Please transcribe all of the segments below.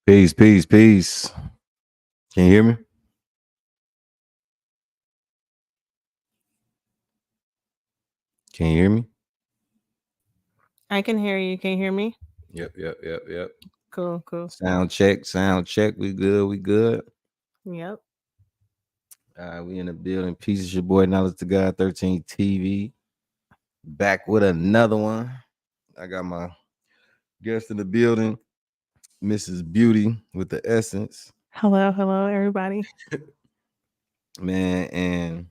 Peace, peace, peace. Can you hear me? Can you hear me? I can hear you. Can you hear me? Yep. Cool, cool. Sound check, sound check. We good, we good. Yep. All right, we in the building. Peace is your boy, Knowledge to God, 13 TV. Back with another one. I got my guest in the building, Mrs. Beauty with the essence. Hello, hello, everybody. Man, and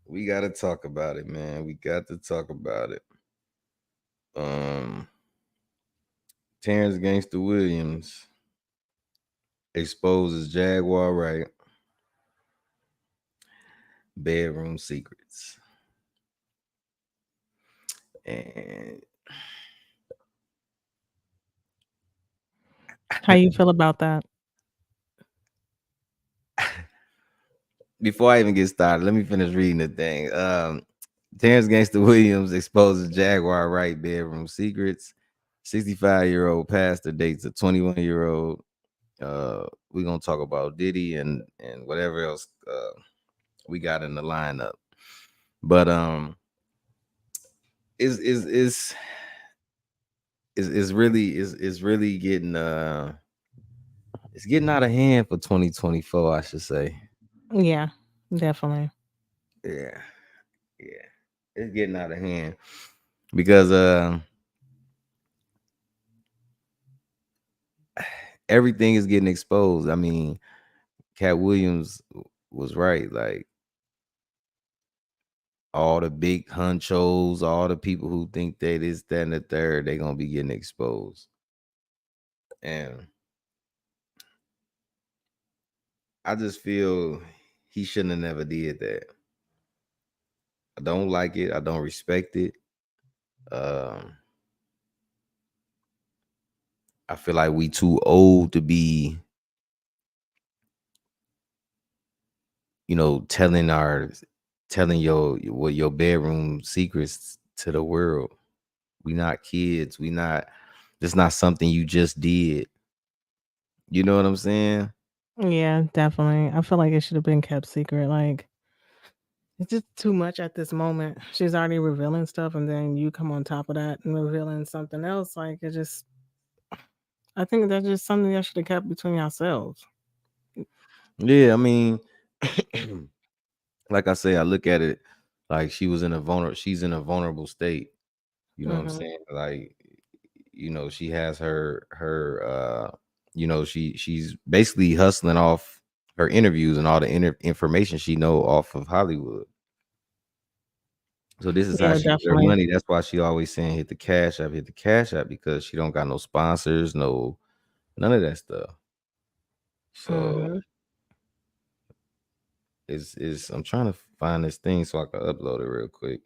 we gotta talk about it, man. We got to talk about it. Um Terence Gangsta Williams exposes Jaguar Wright bedroom secrets. And How you feel about that? before I even get started, let me finish reading the thing. Terence Gangsta Williams exposes Jaguar Wright bedroom secrets. 65-year-old pastor dates a 21-year-old. We're gonna talk about Diddy and whatever else we got in the lineup. But is is really getting it's getting out of hand for 2024, I should say. Yeah, definitely. Yeah, yeah. It's getting out of hand because everything is getting exposed. I mean, Cat Williams was right. Like all the big hunchos, all the people who think they this, that, and the third, they gonna be getting exposed. And I just feel he shouldn't have never did that. I don't like it. I don't respect it. Um, I feel like we too old to be, telling your bedroom secrets to the world. We not kids. We not. It's not something you just did. You know what I'm saying? Yeah, definitely. I feel like it should have been kept secret. Like, it's just too much at this moment. She's already revealing stuff, and then you come on top of that and revealing something else. Like, I think that's just something that should have kept between yourselves. Yeah, I mean, like I say, I look at it like she's in a vulnerable state. You know what I'm Mm-hmm. saying? Like, she has she's basically hustling off her interviews and all the information she know off of Hollywood. So this is how Yeah, she get her definitely. money. That's why she always saying hit the cash app because she don't got no sponsors, no none of that stuff. So Mm-hmm. is I'm trying to find this thing so I can upload it real quick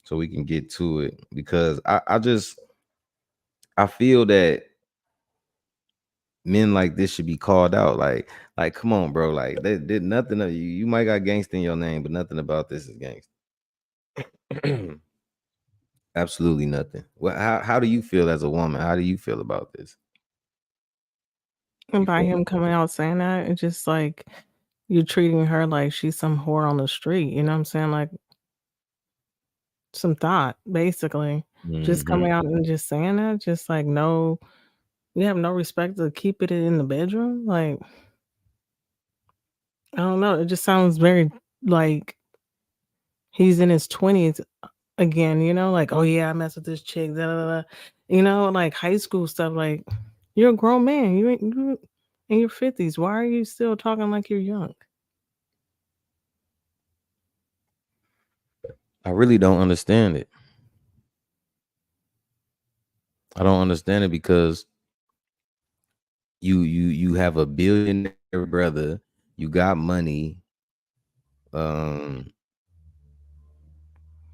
so we can get to it because I feel that men like this should be called out. Like come on, bro. Like they did nothing of you. You might got gangsta in your name, but nothing about this is gangsta. Absolutely nothing. Well, how do you feel as a woman? How do you feel about this? And You by feel him coming out saying that, it's just like you're treating her like she's some whore on the street. You know what I'm saying? Like some thought, basically. Just hmm coming out and just saying that, just like no, you have no respect to keep it in the bedroom. Like I don't know, it just sounds very like he's in his 20s again. Like oh yeah, I mess with this chick, da, da, da. Like high school stuff. Like you're a grown man, you in your 50s. Why are you still talking like you're young? I really don't understand it. I don't understand it because you have a billionaire brother, you got money, um,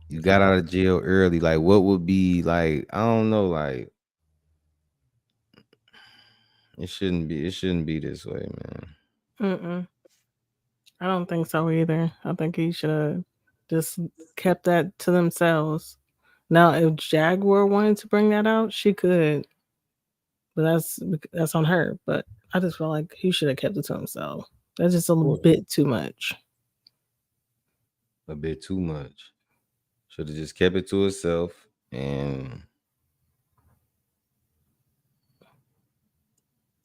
you got out of jail early. Like, what would be like? I don't know. Like, it shouldn't be this way, man. Mm-mm. I don't think so either. I think he should have just kept that to themselves. Now, if Jaguar wanted to bring that out, she could. but that's on her. But I just feel like he should have kept it to himself. That's just a little bit too much. A bit too much. Should have just kept it to itself, and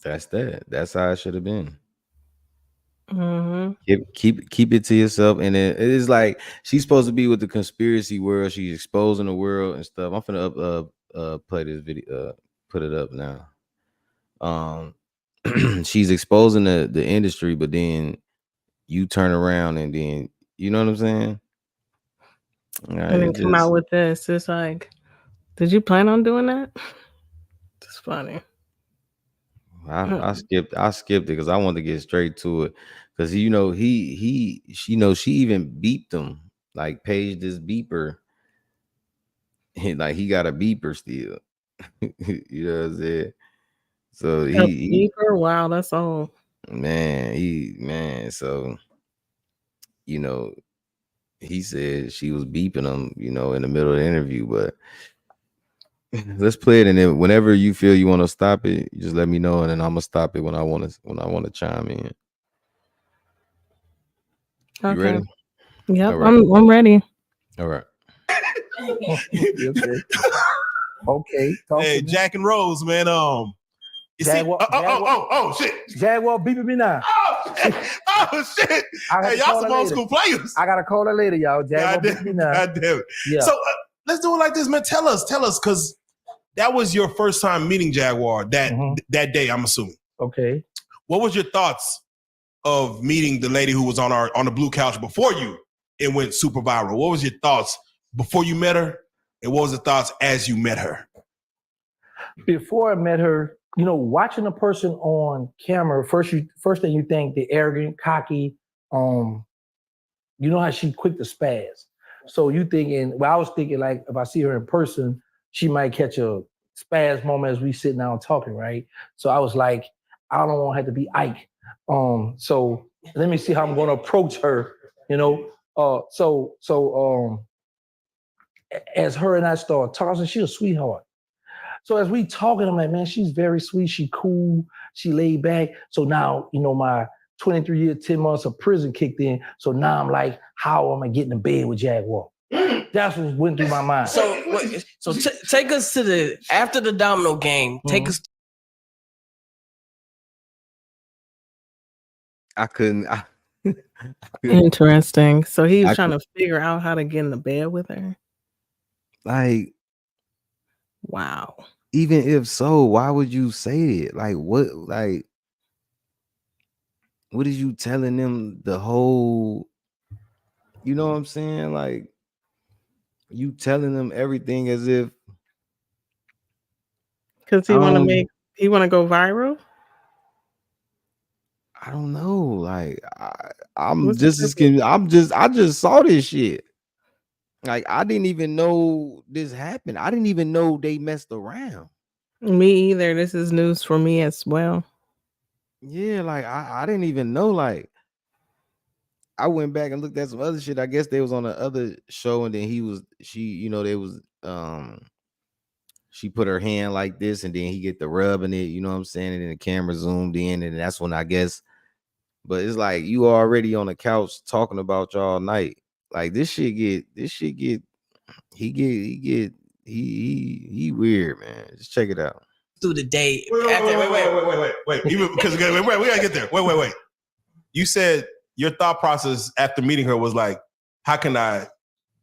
that's that. That's how it should have been. Mm-hmm. Keep it to yourself, and it is like she's supposed to be with the conspiracy world. She's exposing the world and stuff. I'm finna play this video, put it up now. She's exposing the industry, but then you turn around and then you know what I'm saying. And then come out with this. It's like, did you plan on doing that? It's funny. I skipped it because I wanted to get straight to it because she even beeped him, like paged this beeper. Like he got a beeper still. You know what I'm saying? So he beeper. Wow, that's all. Man, so he said she was beeping him, in the middle of the interview, but let's play it, and then whenever you feel you want to stop it, you just let me know, and then I'm gonna stop it when I want to chime in. Okay. You ready? Yep, right. I'm ready. All right. Okay. Hey, Jack and Rose, man. You Jaguar, see? Oh, shit. Jaguar beeping me now. Oh, shit. Hey, y'all some old school players. I gotta call her later, y'all. Jaguar beeping me now. God damn it. Yeah. So let's do it like this, man. Tell us, because that was your first time meeting Jaguar that day, I'm assuming. Okay. What was your thoughts of meeting the lady who was on the blue couch before you and went super viral? What was your thoughts before you met her, and what was the thoughts as you met her? Before I met her, watching a person on camera, first thing you think, they're arrogant, cocky. You know how she quick to spaz. So I was thinking like if I see her in person, she might catch a spaz moment as we sitting down talking, right? So I was like, I don't want to have to be Ike. So let me see how I'm going to approach her. As her and I started talking, she's a sweetheart. So as we talking, I'm like, man, she's very sweet. She cool. She laid back. So now, my 23 years, 10 months of prison kicked in. So now I'm like, how am I getting in bed with Jaguar? That's what went through my mind. So take us to after the domino game. Take us. I couldn't. Interesting. So he was trying to figure out how to get in the bed with her. Like, wow. Even if so, why would you say it? Like, what? Like, what is you telling them the whole? You know what I'm saying? Like, you telling them everything as if because he want to go viral. I don't know. Like, I just saw this shit. Like, I didn't even know this happened. I didn't even know they messed around. Me either. This is news for me as well. Yeah, like I didn't even know. Like, I went back and looked at some other shit. I guess they was on the other show, and then she put her hand like this, and then he get the rubbing it, you know what I'm saying? And then the camera zoomed in, and that's when I guess. But it's like you already on the couch talking about y'all night. Like this shit get he weird, man. Just check it out. Through the day. Wait. Because we gotta get there. Wait. You said your thought process after meeting her was like, how can I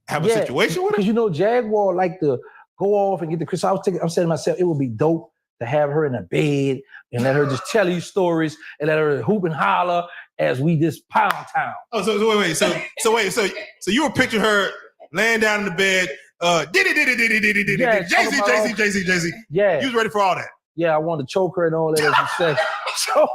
have a situation with her? Because Jaguar like to go off and get the Chris. I'm saying to myself, it would be dope to have her in a bed and let her just tell you stories and let her hoop and holler as we just pound town. Oh, so wait. So you were picturing her laying down in the bed, Jay-Z. Yeah. You was ready for all that. Yeah, I wanted to choke her and all that, as you say. Oh,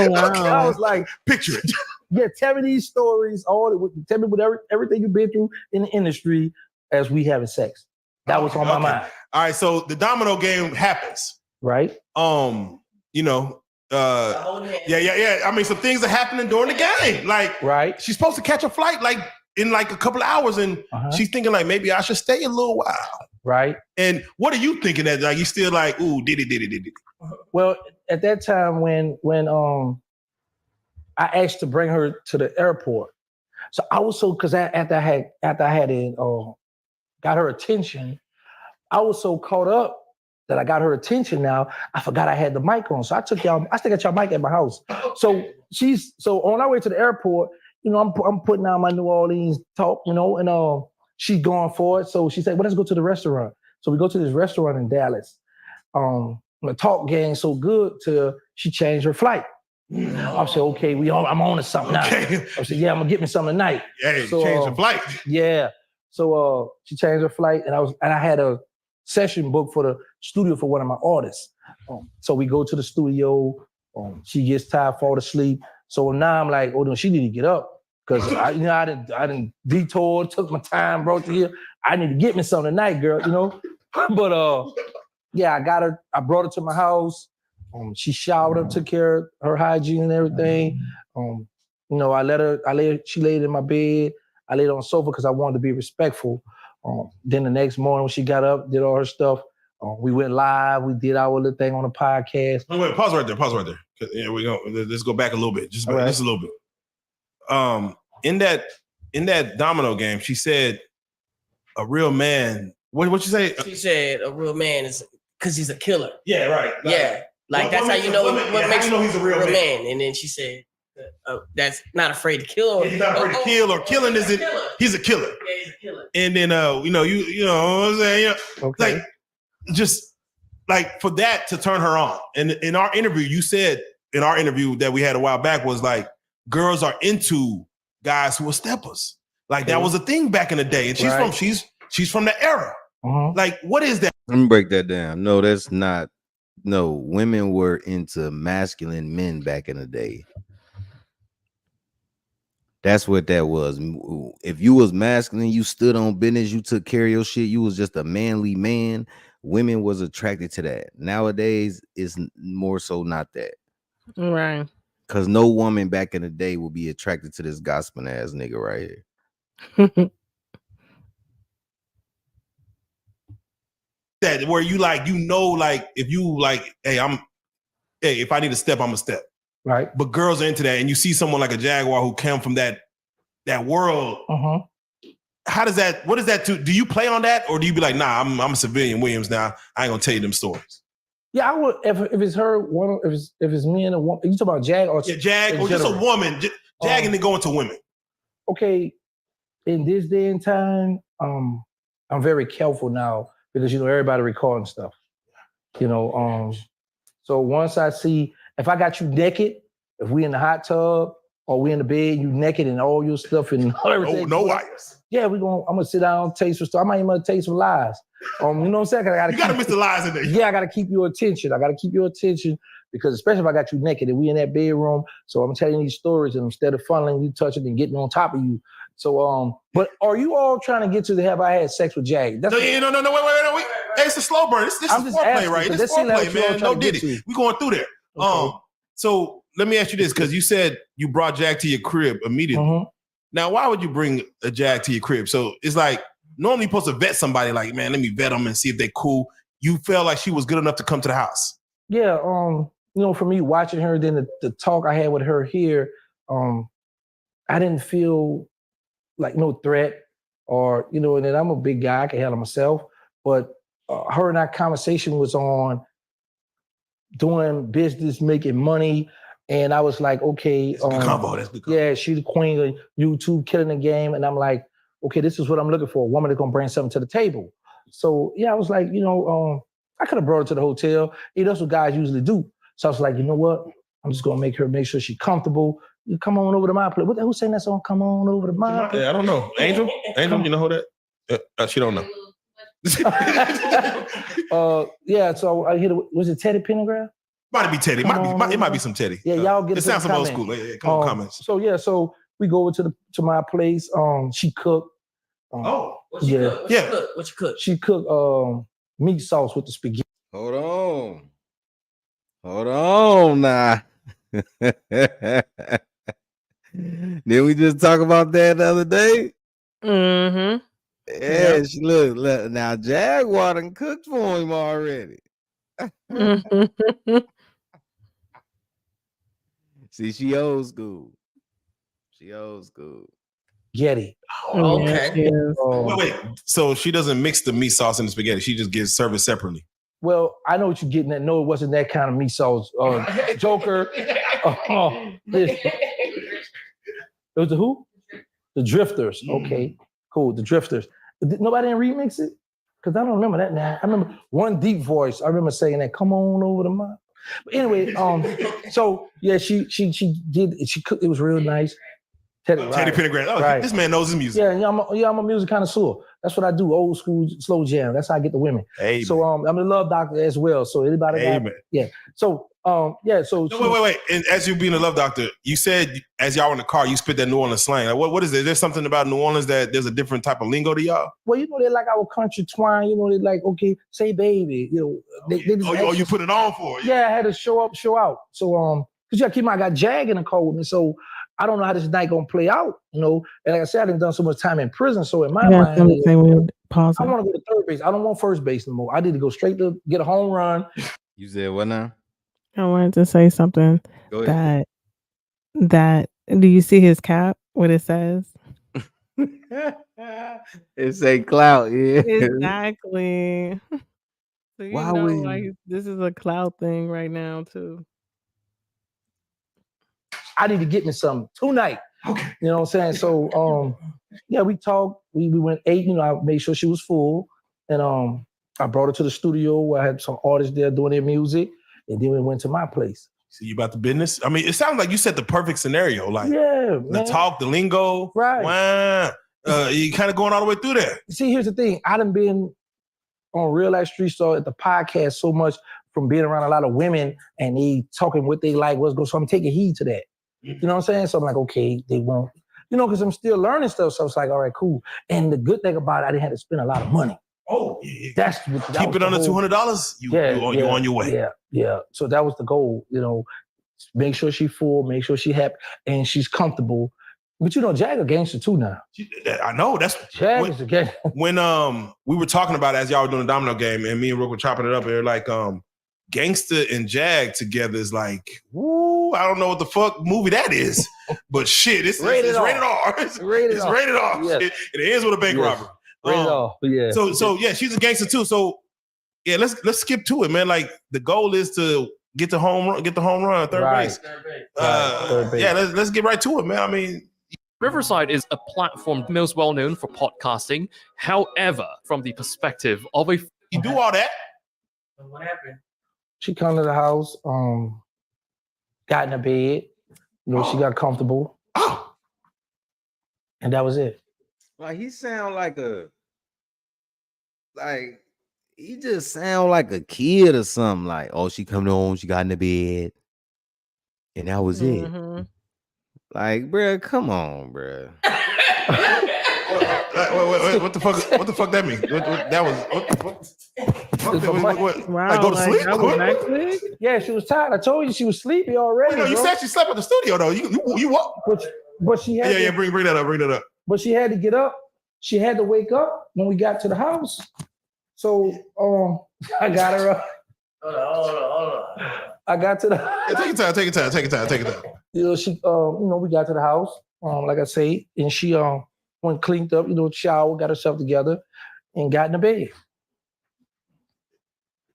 wow. I was like, picture it. Yeah, tell me these stories. Tell me everything you've been through in the industry as we having sex. That was on my mind. All right, so the domino game happens. Right. Yeah. I mean, some things are happening during the game. Like, right. She's supposed to catch a flight like in like a couple of hours, and she's thinking like maybe I should stay a little while. Right. And what are you thinking that like you still like, ooh, did it. Well, at that time when I asked to bring her to the airport, so I was so because after I had it got her attention, I was so caught up that I got her attention. Now I forgot I had the mic on, so I still got y'all mic at my house. So on our way to the airport, you know, I'm putting out my New Orleans talk, you know, and she's going for it. So she said, "Well, let's go to the restaurant." So we go to this restaurant in Dallas. The talk game so good till she changed her flight. I said, "Okay, I'm on to something now." I said, "Yeah, I'm gonna get me something tonight." Hey, so, change the flight. Yeah. So she changed her flight, and I had a session booked for the studio for one of my artists. So we go to the studio. She gets tired, fall asleep. So now I'm like, oh no, she need to get up because I didn't detour, took my time, brought you here. I need to get me something tonight, girl. You know, but yeah, I brought her to my house. She showered up, took care of her hygiene and everything. You know, she laid in my bed. I laid on the sofa because I wanted to be respectful. Then the next morning when she got up, did all her stuff, we went live. We did our little thing on the podcast. Wait, pause right there. Yeah, we go. Let's go back a little bit, just a little bit. In that domino game, she said, "A real man." What you say? She said, "A real man is because he's a killer." Yeah, right. Like that's how you know what makes you know he's a real man. And then she said, "That's not afraid to kill." He's not afraid to kill, or killing isn't. He's a killer. Yeah, he's a killer. And then you know what I'm saying, Okay. like just like for that to turn her on. And in our interview, you said in our interview that we had a while back was like girls are into guys who are steppers. Like that was a thing back in the day, and she's from the era. Like, what is that? Let me break that down. No, that's not. No, women were into masculine men back in the day. That's what that was. If you was masculine, you stood on business, you took care of your shit, you was just a manly man. Women was attracted to that. Nowadays, it's more so not that. Right. Because no woman back in the day will be attracted to this gossiping ass nigga right here. That where you like, you know, like if you like, hey, if I need a step, I'm a step. Right. But girls are into that, and you see someone like a Jaguar who came from that world. How does that? What does that do? Do you play on that, or do you be like, nah, I'm a civilian Williams now. I ain't gonna tell you them stories. Yeah, I would if it's her. If it's me and a woman, you talk about Jag or Jag or just a woman, Jag and then going to women. Okay, in this day and time, I'm very careful now because you know everybody recording stuff. You know, so once I see if I got you naked, if we in the hot tub or we in the bed, you naked and all your stuff and everything. No wires. Yeah, I'm gonna sit down, taste some stuff. I might even taste some lies. You know what I'm saying? You gotta miss the lies in there. Yeah, I gotta keep your attention. Because especially if I got you naked and we in that bedroom. So I'm telling these stories and instead of funneling you, touching and getting on top of you. So but are you all trying to get to the have I had sex with Jag? No, wait. Hey, it's a slow burn. This is foreplay, right? This is foreplay, man. No diddy. We going through there. Okay. So let me ask you this, because you said you brought Jag to your crib immediately. Now, why would you bring a Jag to your crib? So it's like normally you're supposed to vet somebody. Like, man, let me vet them and see if they're cool. You felt like she was good enough to come to the house. Yeah. You know, for me watching her, then the talk I had with her here, I didn't feel like no threat or, you know, and then I'm a big guy, I can handle myself. But her and I conversation was on doing business, making money. And I was like, okay. That's good combo. Yeah, she's the queen of YouTube, killing the game. And I'm like, okay, this is what I'm looking for. A woman that's gonna bring something to the table. So yeah, I was like, you know, I could have brought her to the hotel. That's what guys usually do. So I was like, you know what? I'm just gonna make sure she's comfortable. You come on over to my place. Who's saying that song? Come on over to my place. Yeah, I don't know. Angel, you know who that? She don't know. Yeah. So I hit. Was it Teddy Pendergrass? Might be Teddy. It might be some Teddy. Yeah, y'all get it. Sounds some old school. Yeah, come on, comments. So we go over to my place. She cooked. What you cook? What you cook? She cooked meat sauce with the spaghetti. Hold on now. Did we just talk about that the other day? Mm-hmm. Yeah, she look. Now Jaguar done cooked for him already. See, she old school. Getty. Okay. Wait. So she doesn't mix the meat sauce and the spaghetti. She just gets served separately. Well, I know what you're getting at. No, it wasn't that kind of meat sauce. Joker. It was the who? The Drifters. Okay, cool. The Drifters. Nobody didn't remix it? Because I don't remember that now. I remember one deep voice. I remember saying that, come on over the mop. But anyway, so yeah, she cooked. It was real nice. Teddy Pendergrass. Oh, right. This man knows his music. Yeah, I'm a music connoisseur. That's what I do. Old school slow jam. That's how I get the women. Amen. So I'm a love doctor as well. So anybody So So wait. And as you being a love doctor, you said as y'all in the car, you spit that New Orleans slang. Like, what is it? Is there something about New Orleans that there's a different type of lingo to y'all? Well, they like our country twang. They like, okay, say baby. They just you put it on for it. Yeah, I had to show up, show out. So because you gotta keep I got Jag in the car with me. So I don't know how this night gonna play out, And like I said, I done done so much time in prison. So in my mind, I want to go to third base. I don't want first base no more. I need to go straight to get a home run. You said what now? I wanted to say something. Go ahead. That do you see his cap? What it says? It say clout. Yeah, exactly. So this is a clout thing right now too. I need to get me something tonight. Okay. You know what I'm saying? So we talked. We went 8. I made sure she was full, and I brought her to the studio where I had some artists there doing their music, and then we went to my place. So you about the business? I mean, it sounds like you set the perfect scenario. Like the talk, the lingo, right? Wow. You kind of going all the way through there. See, here's the thing. I done been on Real Life Street Star at the podcast so much from being around a lot of women and they talking what they like, what's going. So I'm taking heed to that. You know what I'm saying? So I'm like, okay, they won't. Because I'm still learning stuff. So it's like, all right, cool. And the good thing about it, I didn't have to spend a lot of money. Oh, yeah. Keep it under $200. You on your way. Yeah. So that was the goal. Make sure she's full, make sure she's happy, and she's comfortable. But Jag a gangster too now. I know that's Jag is a gangster. When we were talking about it as y'all were doing the domino game, and me and Rook were chopping it up, and they're like, Gangsta and Jag together is like, woo, I don't know what the fuck movie that is, but shit, it's rated R. It's rated R. Yes. It ends with a bank robbery. Rated R. Yeah. So yeah, she's a gangster too. So yeah, let's skip to it, man. Like the goal is to get the home run, third base. Third base. Yeah, let's get right to it, man. I mean, Riverside is a platform most well known for podcasting. However, from the perspective of you do all that. What happened? She come to the house, got in the bed, she got comfortable. And that was it. Like he sound he just sound like a kid or something. Like, oh, she coming home, she got in the bed, and that was it. Like, bruh, come on, bruh. Wait, what the fuck? What the fuck that mean? That was what? Wow, like go to sleep? Yeah, she was tired. I told you she was sleepy already. You said she slept at the studio though. You what? But she had bring that up. But she had to get up. She had to wake up when we got to the house. So I got her up. Hold on. I got to the take your time. She we got to the house, like I say, and she went cleaned up, showered, got herself together, and got in the bed.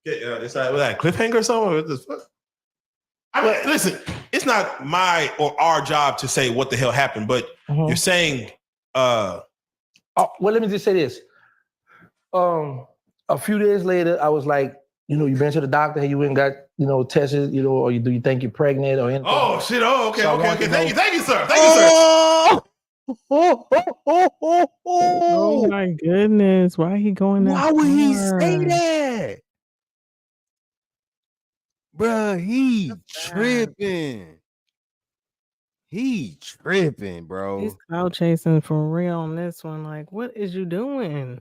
It's like that cliffhanger or something. I mean, listen, it's not my or our job to say what the hell happened, but you're saying. Well, let me just say this. A few days later, I was like, you've been to the doctor, you went and got, tested, or do you think you're pregnant or anything? Oh, shit. Oh, okay, so okay. Thank you, sir. Oh my goodness. Why he going that Why would he say that? Bruh, he tripping. He tripping, bro. He's cloud chasing for real on this one. Like, what is you doing?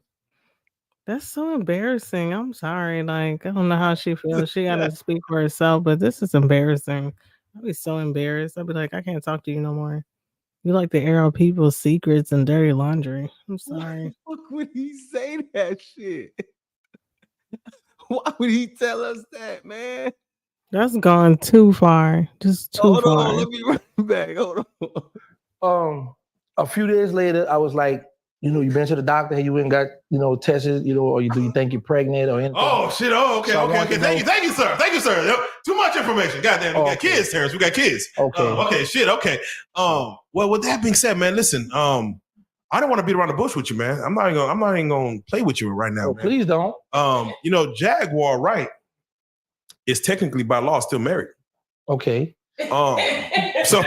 That's so embarrassing. I'm sorry. Like, I don't know how she feels. She got to speak for herself, but this is embarrassing. I'd be so embarrassed. I'd be like, I can't talk to you no more. You like to air out people's secrets and dirty laundry. I'm sorry. Why would he say that shit? Why would he tell us that, man? That's gone too far. Just too far. On, let me run back. Hold on. A few days later, I was like, you been to the doctor, and you went and got, tested, or do you think you're pregnant or anything? Oh, shit. Oh, okay, so okay. Thank you, sir. Thank you, sir. Too much information. Goddamn, we got kids, Terence. We got kids. Okay. Okay, shit, okay. Well, with that being said, man, listen, I don't want to beat around the bush with you, man. I'm not even gonna play with you right now. Oh, please don't. Jaquar Wright is technically by law still married. Okay. So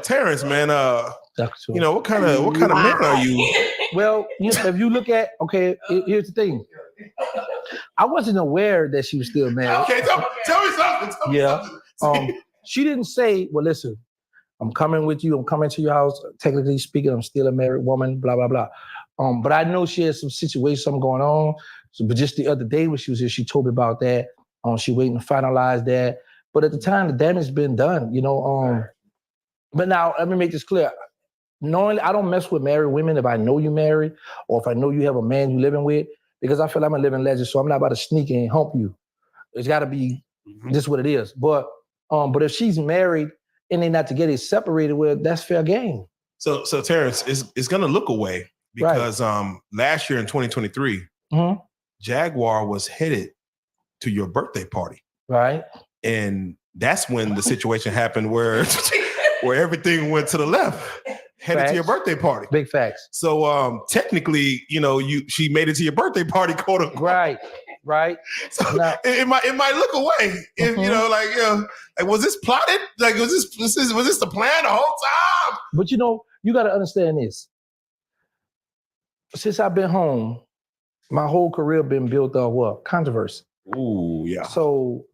Terence, man, what kind of man are you? Well, if you look at, here's the thing. I wasn't aware that she was still married. Okay, tell me something. Something. She didn't say, well, listen, I'm coming with you. I'm coming to your house. Technically speaking, I'm still a married woman, blah, blah, blah. But I know she has some situation, something going on. So, but just the other day when she was here, she told me about that. She waiting to finalize that. But at the time, the damage been done, But now, let me make this clear. Knowing I don't mess with married women if I know you married or if I know you have a man you living with, because I feel I'm a living legend, so I'm not about to sneak in and hump you. It's got to be just what it is. But if she's married and they not together, separated, well, that's fair game. So Terence, it's gonna look away because last year in 2023, Jaquar was headed to your birthday party, right? And that's when the situation happened where everything went to the left. Headed facts. To your birthday party. Big facts. So technically, she made it to your birthday party, quote unquote. Right. So now, it might look away. If like was this plotted? Like was this the plan the whole time? But you gotta understand this. Since I've been home, my whole career been built off what? Controversy. Ooh, yeah. So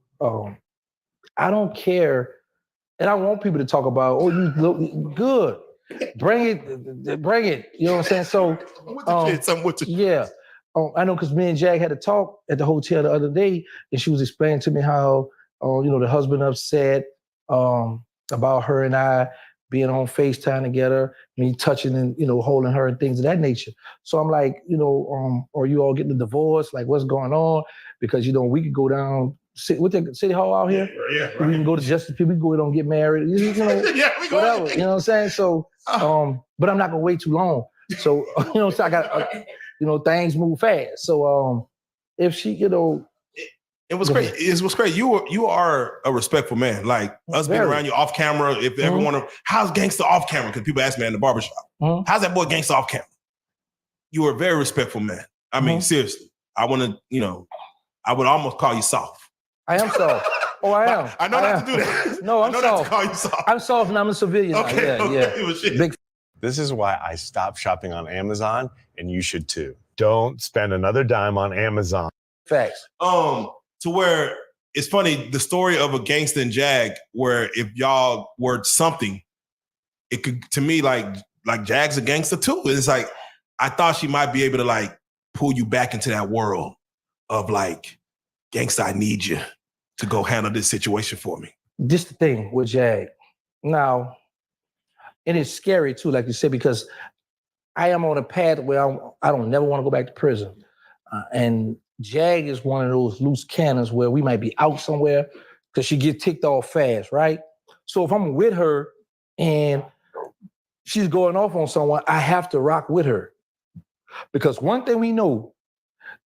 I don't care, and I want people to talk about, oh, you look good. Bring it. You know what I'm saying? So, yeah. I know because me and Jag had a talk at the hotel the other day, and she was explaining to me how, the husband upset about her and I being on FaceTime together, me touching and, holding her and things of that nature. So I'm like, are you all getting a divorce? Like, what's going on? Because, we could go down, with the city hall out here. Yeah, right. We can go to Justice People, we can go and get married. Yeah, we go. Whatever, you know what I'm saying? So, but I'm not gonna wait too long. So, so I got, things move fast. So, if she, it was great. It was great. You are a respectful man. Like us being around you off camera. If everyone, how's Gangsta off camera? Because people ask me in the barbershop, how's that boy Gangsta off camera? You are a very respectful man. I mean, seriously. I want to, I would almost call you soft. I am soft. Oh, I am. I know not to do that. No, I'm soft. Not to call you soft. I'm soft and I'm a civilian. Okay. Yeah. Big. This is why I stopped shopping on Amazon, and you should too. Don't spend another dime on Amazon. Facts. To where it's funny, the story of a Gangsta and Jag, where if y'all were something, it could, to me, like Jag's a gangster too. It's like, I thought she might be able to like pull you back into that world of like, Gangsta, I need you to go handle this situation for me. This the thing with Jag. Now, and it's scary too, like you said, because I am on a path where I don't never want to go back to prison. And Jag is one of those loose cannons where we might be out somewhere because she gets ticked off fast, right? So if I'm with her and she's going off on someone, I have to rock with her. Because one thing we know,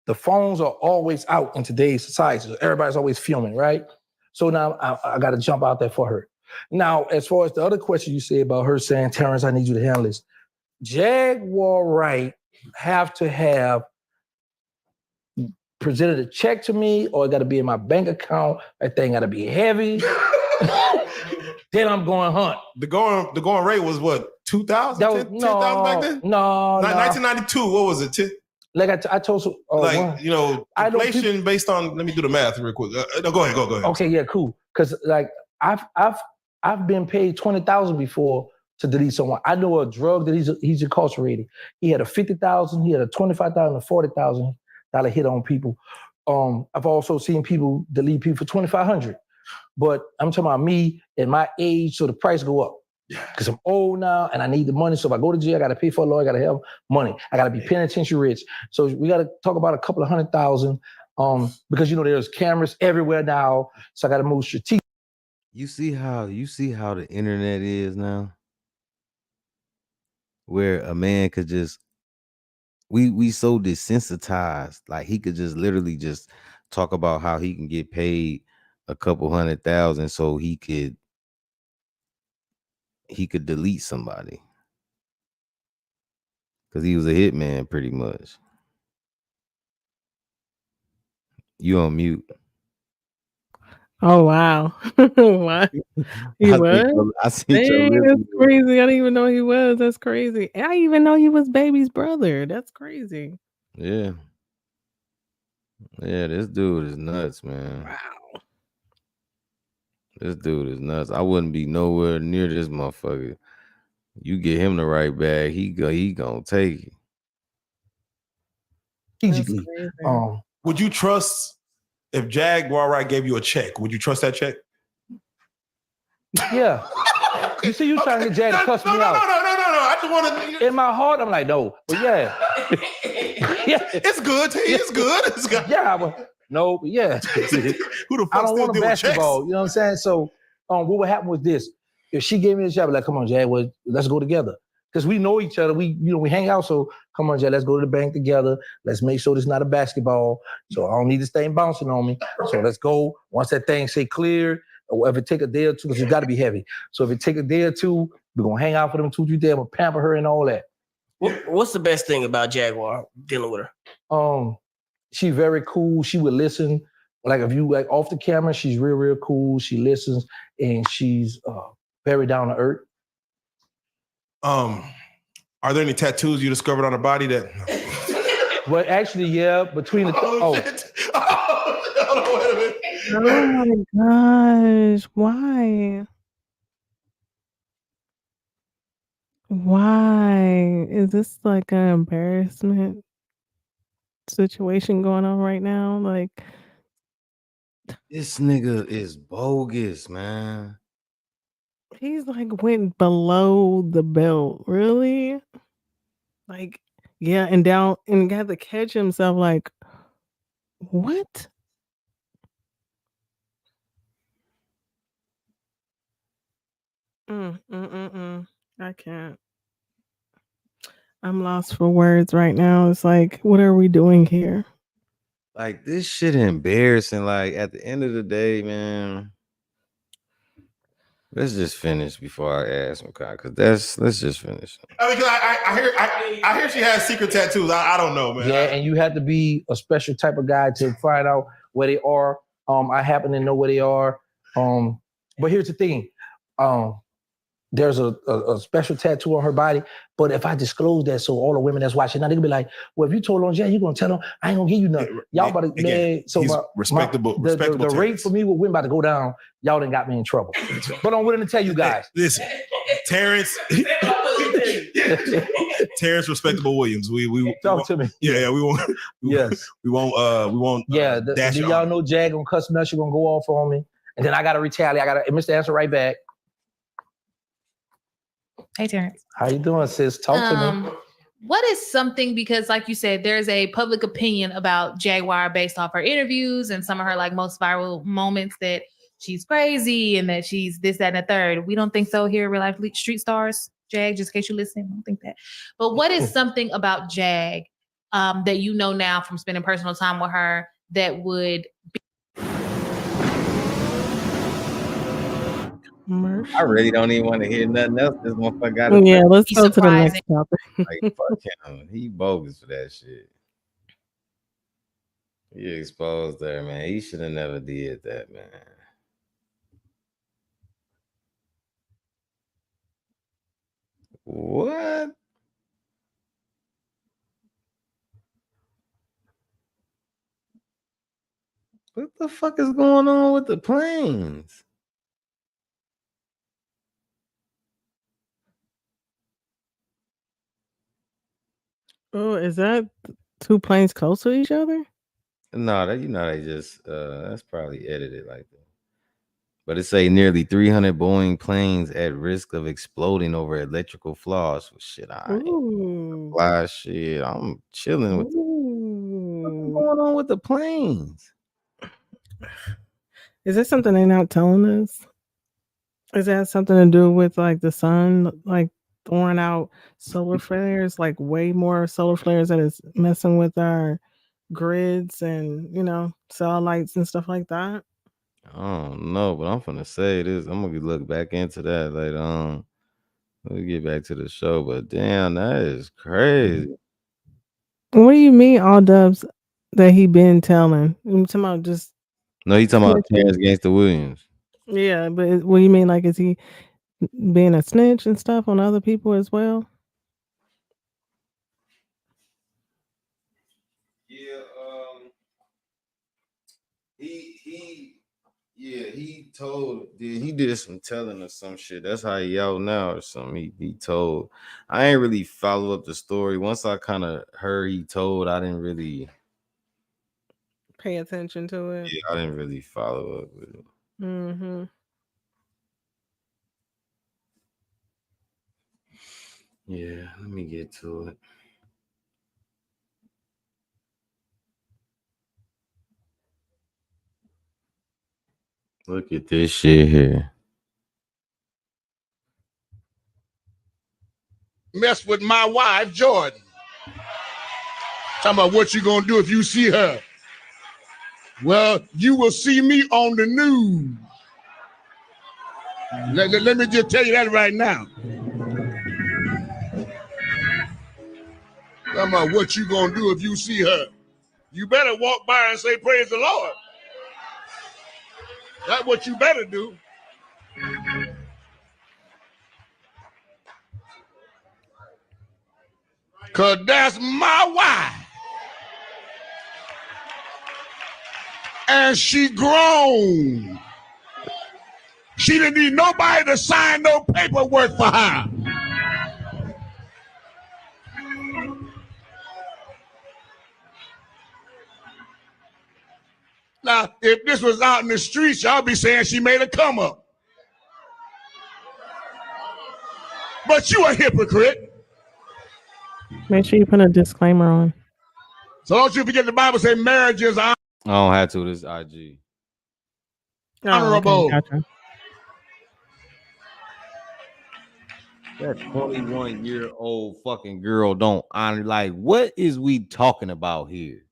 the phones are always out in today's society. So everybody's always filming, right? So now I got to jump out there for her. Now, as far as the other question you said about her saying, Terence, I need you to handle this. Jaquar Wright have to have presented a check to me, or it got to be in my bank account. That thing got to be heavy. Then I'm going hunt. The going rate was what, 2,000? 10,000 back then? No. 1992, what was it? Like I told you, inflation based on. Let me do the math real quick. No, go ahead. Okay, yeah, cool. Because like I've been paid $20,000 before to delete someone. I know a drug that he's incarcerated. He had a $50,000, he had a $25,000, a $40,000 hit on people. I've also seen people delete people for $2,500. But I'm talking about me and my age, so the price go up. Because I'm old now and I need the money. So if I go to jail, I got to pay for a lawyer, I got to have money. I got to be penitentiary rich. So we got to talk about a couple of $100,000 because, there's cameras everywhere now. So I got to move strategic. You see how the internet is now? Where a man could just, we so desensitized. Like he could just literally just talk about how he can get paid a couple $100,000 so he could delete somebody. Because he was a hitman pretty much. You on mute. Oh wow. Wow. He was? I seen Dang, that's crazy. I didn't even know he was. That's crazy. I didn't even know he was baby's brother. That's crazy. Yeah. Yeah, this dude is nuts, man. Wow. This dude is nuts. I wouldn't be nowhere near this motherfucker. You get him the right bag, he gonna take it. Strategically. Would you trust if Jaquar Wright gave you a check? Would you trust that check? Yeah. You see, you trying to get Jag to cuss me out. No. I just want to. In my heart, I'm like, no. But yeah. Yeah. It's good. It's good. It's good. Yeah. But no, but yeah. Who the fuck I don't still want a doing basketball. checks? You know what I'm saying? So what would happen was this. If she gave me a job, I'd be like, come on, Jag, let's go together. Because we know each other. We hang out. So come on, Jag, let's go to the bank together. Let's make sure this not a basketball. So I don't need this thing bouncing on me. So let's go. Once that thing say clear, or if it take a day or two, because it's got to be heavy. So if it take a day or two, we're going to hang out for them 2-3 days. I'm going to pamper her and all that. What's the best thing about Jaquar dealing with her? She's very cool. She would listen. Like if you like off the camera, she's real cool. She listens and she's very down to earth. Are there any tattoos you discovered on her body that? Well, actually, yeah. Between the Oh my gosh. Why? Why? Is this like an embarrassment situation going on right now? Like, this nigga is bogus, man. he's like went below the belt. Really? Like, yeah, and down and got to catch himself like, what? I can't. I'm lost for words right now. It's like, what are we doing here? Like, this shit embarrassing. Like, at the end of the day, man, let's just finish before I ask him, because let's just finish. I mean, I hear she has secret tattoos. I don't know, man. Yeah, and you have to be a special type of guy to find out where they are. I happen to know where they are. But here's the thing. There's a special tattoo on her body, but if I disclose that, so all the women that's watching now, they gonna be like, well, if you told on Jay, you gonna tell them I ain't gonna give you nothing. Y'all about to, man, so respectable. The rate for me with women about to go down. Y'all done got me in trouble. But I'm willing to tell you guys. Listen, Terence, respectable Williams. We talk to me. Yeah, we won't. Yes, we won't. Yeah, do y'all know Jag gonna cuss me out? She gonna go off on me, and then I gotta retaliate. I gotta Mr. Answer right back. Hey, Terence. How you doing, sis? Talk to me. What is something, because like you said, there's a public opinion about Jaquar based off her interviews and some of her like most viral moments that she's crazy and that she's this, that, and the third. We don't think so here, real life street stars. Jag, just in case you're listening, I don't think that. But what is something about Jag that you know now from spending personal time with her that would be? I really don't even want to hear nothing else. This motherfucker got Yeah, let's go to the next topic. Like, fuck him. He bogus for that shit. He exposed there, man. He should have never did that, man. What? What the fuck is going on with the planes? Oh, is that two planes close to each other? No, they just that's probably edited like that. But it say nearly 300 Boeing planes at risk of exploding over electrical flaws. Well, shit, I ain't fly shit. I'm chilling with what's going on with the planes. Is that something they're not telling us? Is that something to do with like the sun, like throwing out solar flares, like way more solar flares that is messing with our grids and cell lights and stuff like that? I don't know, but I'm gonna say this. I'm gonna look back into that later on. Let me get back to the show, but damn, that is crazy. What do you mean, all dubs that he been telling? You talking about just No, he talking about Terence Gangsta Williams. Yeah, but what do you mean? Like, is he being a snitch and stuff on other people as well? Yeah, he did some telling or some shit. That's how he out now or something. He told. I ain't really follow up the story. Once I kind of heard he told, I didn't really pay attention to it. Yeah, I didn't really follow up with it. Mm-hmm. Yeah, let me get to it. Look at this shit here. Mess with my wife, Jordan. Talking about what you gonna do if you see her. Well, you will see me on the news. Let me just tell you that right now. Talking about what you gonna do if you see her. You better walk by and say, praise the Lord. That's what you better do. Because that's my wife. And she grown. She didn't need nobody to sign no paperwork for her. Now, if this was out in the streets, y'all be saying she made a come up. But you a hypocrite. Make sure you put a disclaimer on. So don't you forget the Bible say marriage is I don't have to. This IG. Honorable. Okay, gotcha. That 21-year-old fucking girl don't honor. Like, what is we talking about here?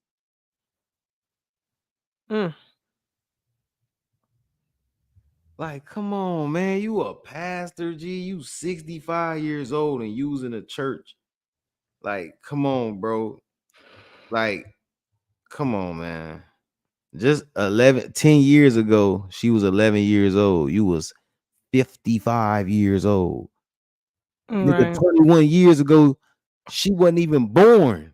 Like, come on, man. You a pastor, G. You 65 years old and using a church. Like, come on, bro. Like, come on, man. Just 10 years ago, she was 11 years old. You was 55 years old. Right. Nigga, 21 years ago, she wasn't even born.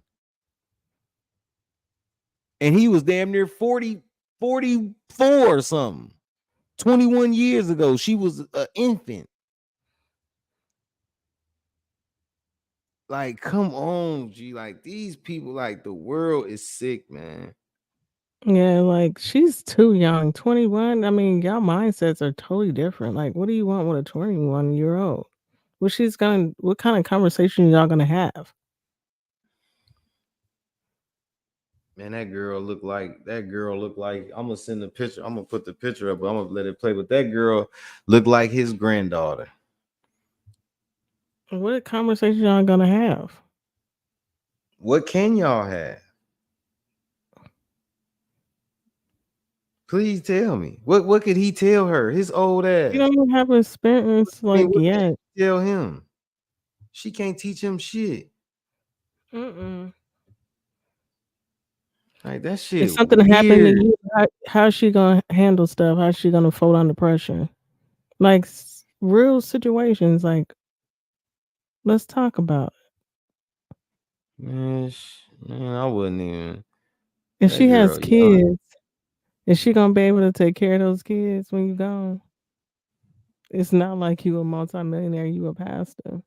And he was damn near 40, 44 or something. 21 years ago, she was an infant. Like, come on, G. Like, these people, like, the world is sick, man. Yeah, like, she's too young. 21. I mean, y'all mindsets are totally different. Like, what do you want with a 21-year-old? What kind of conversation y'all gonna have? Man, that girl looked like I'm gonna send the picture. I'm gonna put the picture up, but I'm gonna let it play. But that girl looked like his granddaughter. What conversation y'all gonna have? What can y'all have? Please tell me. What could he tell her? His old ass. You don't even have experience yet. Tell him. She can't teach him shit. Like, that shit. If something happened to you, how's she gonna handle stuff? How's she gonna fold under pressure? Like, real situations. Like, let's talk about it. Man, I wouldn't even. If she has kids, is she gonna be able to take care of those kids when you gone? It's not like you a multimillionaire, you a pastor.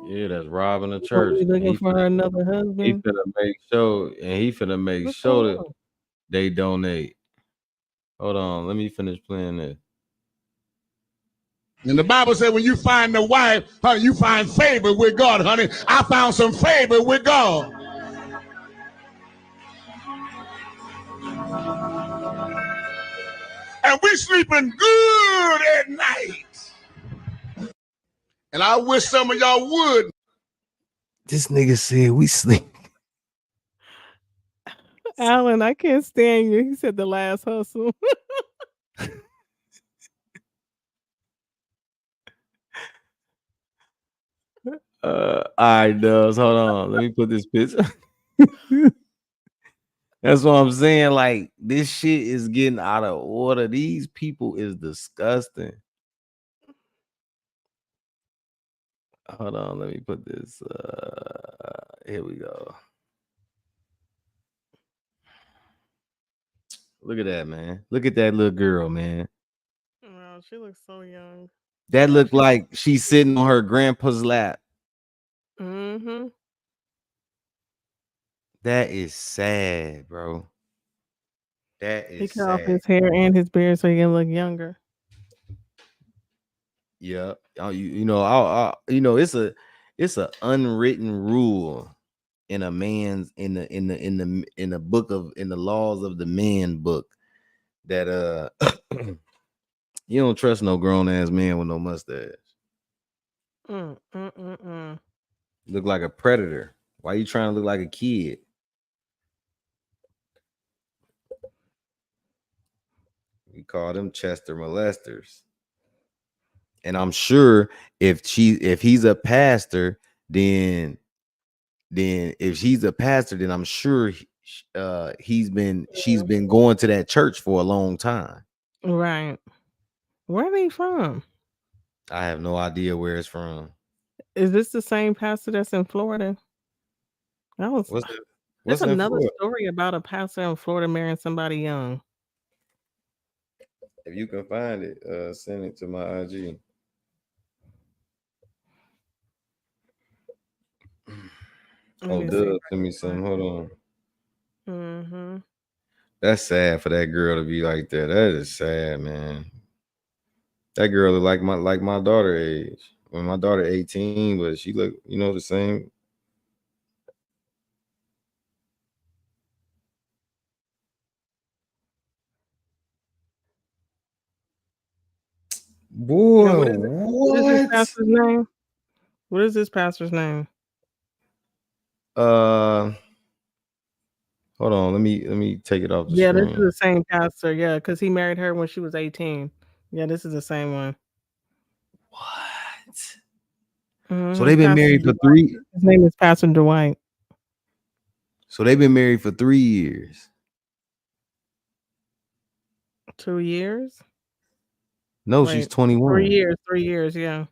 Yeah, that's robbing the church. Looking for another husband. He finna make sure that they donate. Hold on, let me finish playing this. And the Bible said when you find a wife, you find favor with God, honey. I found some favor with God. And we sleeping good at night. And I wish some of y'all would. This nigga said we sleep. Alan, I can't stand you. He said the last hustle. All right, Dubs, hold on. Let me put this picture. That's what I'm saying. Like, this shit is getting out of order. These people is disgusting. Hold on, let me put this. Here we go. Look at that, man. Look at that little girl, man. Wow, she looks so young. That looked like she's sitting on her grandpa's lap. Mm-hmm. That is sad, bro. That He is cut off sad. his hair and his beard so he can look younger. Yeah, you know, it's a unwritten rule in a man's in the book of in the laws of the man book that you don't trust no grown ass man with no mustache. Look like a predator. Why you trying to look like a kid? We call them Chester molesters. And I'm sure if he's a pastor, then if she's a pastor, then I'm sure she's been going to that church for a long time. Right. Where are they from? I have no idea where it's from. Is this the same pastor that's in Florida? There's another story about a pastor in Florida marrying somebody young. If you can find it, send it to my IG. Oh, Doug, send me some. Hold on. Mm-hmm. That's sad for that girl to be like that. That is sad, man. That girl look like my daughter age. When my daughter 18, but she look, the same. Boy, what is this pastor's name? What is this pastor's name? Hold on, let me take it off the screen. This is the same pastor, because he married her when she was 18. Yeah, this is the same one. What? Mm-hmm. So they've been married for 3. His name is Pastor Dwight. So they've been married for 3 years. 2 years? No, she's 21. 3 years, yeah.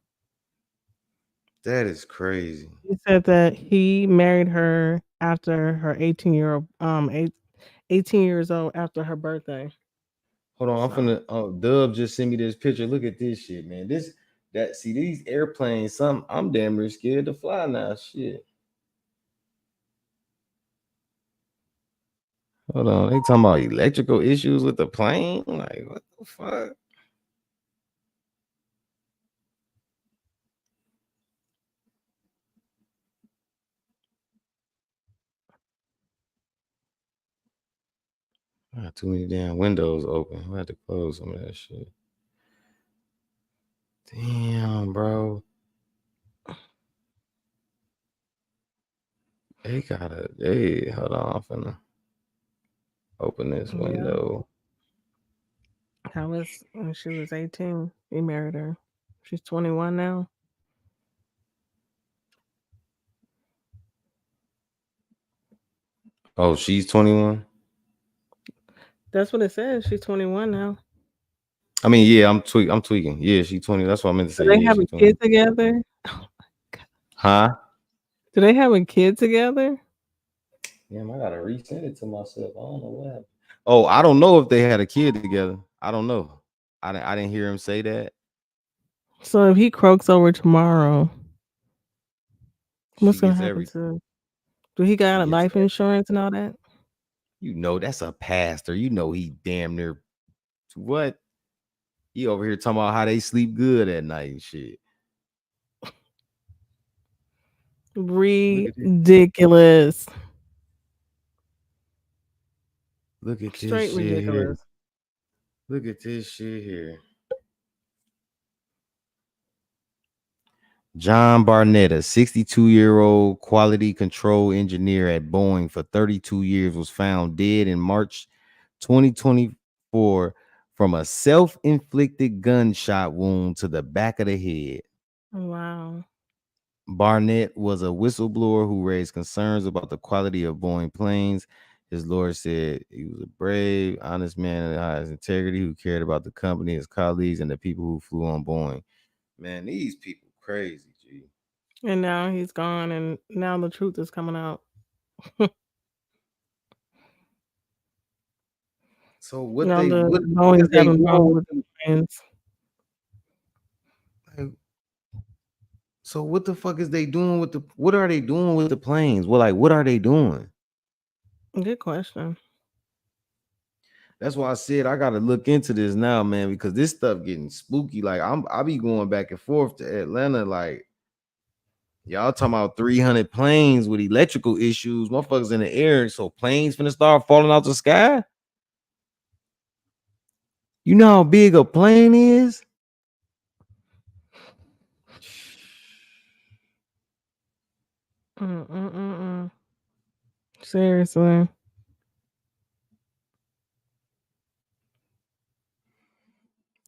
That is crazy. He said that he married her after her 18 years old after her birthday. Hold on, I'm finna. Dub just sent me this picture. Look at this shit, man. See these airplanes. I'm damn near scared to fly now. Shit. Hold on, they talking about electrical issues with the plane. Like, what the fuck? I got too many damn windows open. I had to close some of that shit. Damn, bro. Hold on, I'm finna open this window. That was when she was 18. He married her. She's 21 now. Oh, she's 21? That's what it says. She's 21 now. I mean, yeah, I'm tweaking. Yeah, she's 20. That's what I meant to say. Do they have a kid together? Oh my God. Huh? Do they have a kid together? Damn, I gotta resend it to myself. I don't know what happened. Oh, I don't know if they had a kid together. I don't know. I didn't hear him say that. So if he croaks over tomorrow, what's gonna happen to him? Do he got life insurance and all that? That's a pastor. He damn near What? He over here talking about how they sleep good at night and shit. Ridiculous. Look at Straight this shit ridiculous. here. Look at this shit here. John Barnett, a 62-year-old quality control engineer at Boeing for 32 years, was found dead in March 2024 from a self-inflicted gunshot wound to the back of the head. Wow. Barnett was a whistleblower who raised concerns about the quality of Boeing planes. His lawyer said he was a brave, honest man that has integrity, who cared about the company, his colleagues, and the people who flew on Boeing. Man, these people crazy, G. And now he's gone, and now the truth is coming out. So what now they the what Boeing's is they having problems doing? with the planes. So what the fuck is they doing with the? What are they doing with the planes? Well, what are they doing? Good question. That's why I said I gotta look into this now, man, because this stuff getting spooky. Like I be going back and forth to Atlanta, like y'all talking about 300 planes with electrical issues, motherfuckers in the air. So planes finna start falling out the sky. You know how big a plane is? Seriously.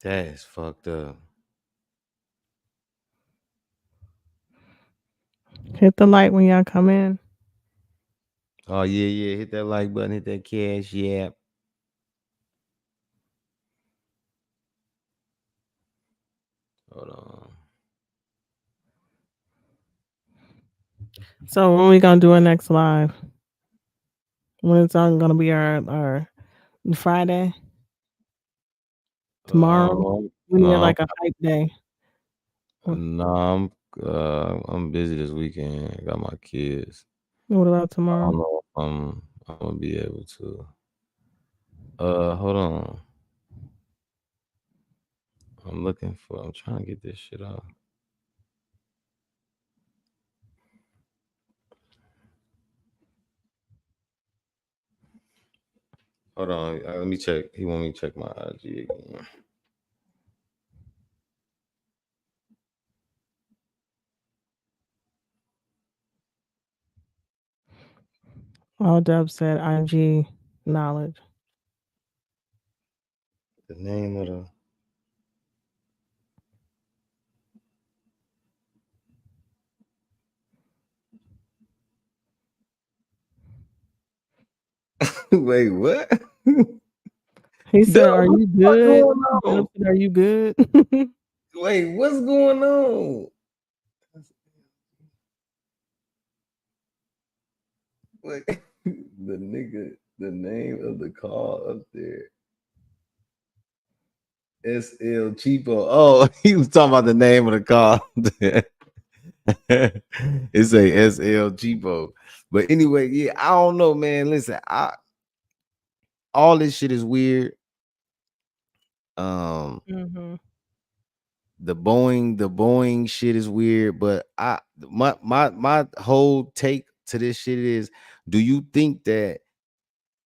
That's fucked up. Hit the light when y'all come in. Oh yeah. Hit that like button, hit that cash, yeah. Hold on. So when we gonna do our next live? When it's on gonna be our Friday? Tomorrow? We need like a hype day. No, I'm busy this weekend. I got my kids. What about I tomorrow? don't know if I'm gonna be able to. Hold on. I'm trying to get this shit off. Hold on. Let me check. He want me to check my IG again. All Dub said IG knowledge. The name of the Wait, what? He said, Dub, "Are what you the fuck good? going on? Dub said, are you good?" Wait, what's going on? Wait, the name of the call up there. SL Cheapo. Oh, he was talking about the name of the call. It's a SL Cheapo. But anyway, yeah, I don't know, man. Listen, all this shit is weird. Mm-hmm. The Boeing shit is weird, but my whole take to this shit is, do you think that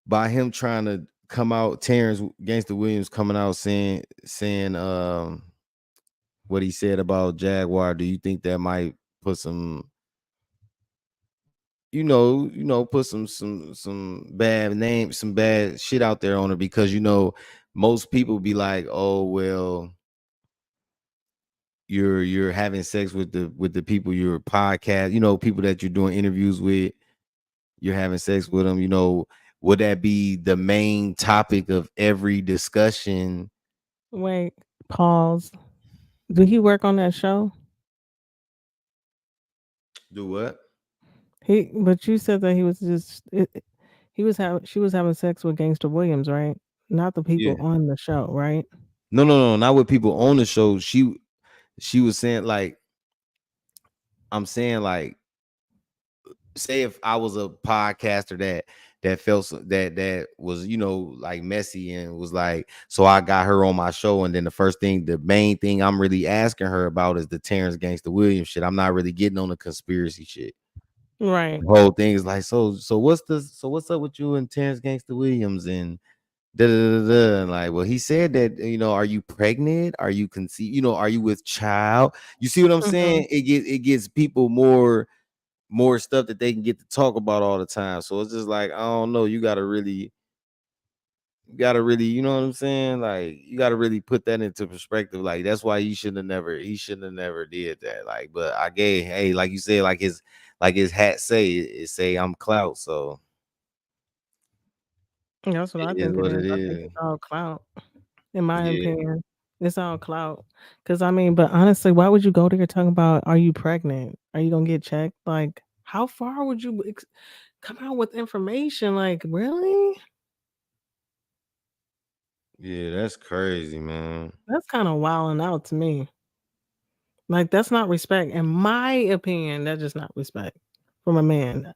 by him trying to come out, Terence Gangsta Williams coming out saying what he said about Jaguar, do you think that might put some put some bad names, some bad shit out there on her? Because most people be like, oh well, you're having sex with the people you're podcast, people that you're doing interviews with, you're having sex with them, would that be the main topic of every discussion? Wait, pause. Did he work on that show? Do what? But you said that he was she was having sex with Gangsta Williams, right? Not the people Yeah. on the show, right? No, not with people on the show. She was saying, like, I'm saying, like, say if I was a podcaster that felt that was, you know, like messy and was like, so I got her on my show, and then the main thing I'm really asking her about is the Terence Gangsta Williams shit. I'm not really getting on the conspiracy shit. Right. The whole thing is like, so what's up with you and Terence Gangsta Williams and da, da, da, da. And like, well, he said that, you know, are you pregnant? Are you conceived? You know, are you with child? You see what I'm saying? It gets people more stuff that they can get to talk about all the time. So it's just like, I don't know, you gotta really, you know what I'm saying? Like, you gotta really put that into perspective. Like, that's why he shouldn't have never did that. Like, but hey, like you said, like his hat say, it say I'm clout. So That's what it I is think it what is. it I think is. it's all clout. In my Yeah. opinion, it's all clout. Because I mean, but honestly, why would you go there talking about, are you pregnant? Are you gonna get checked? Like, how far would you come out with information? Like, really? Yeah, that's crazy, man. That's kind of wilding out to me. Like, that's not respect. In my opinion, that's just not respect from a man.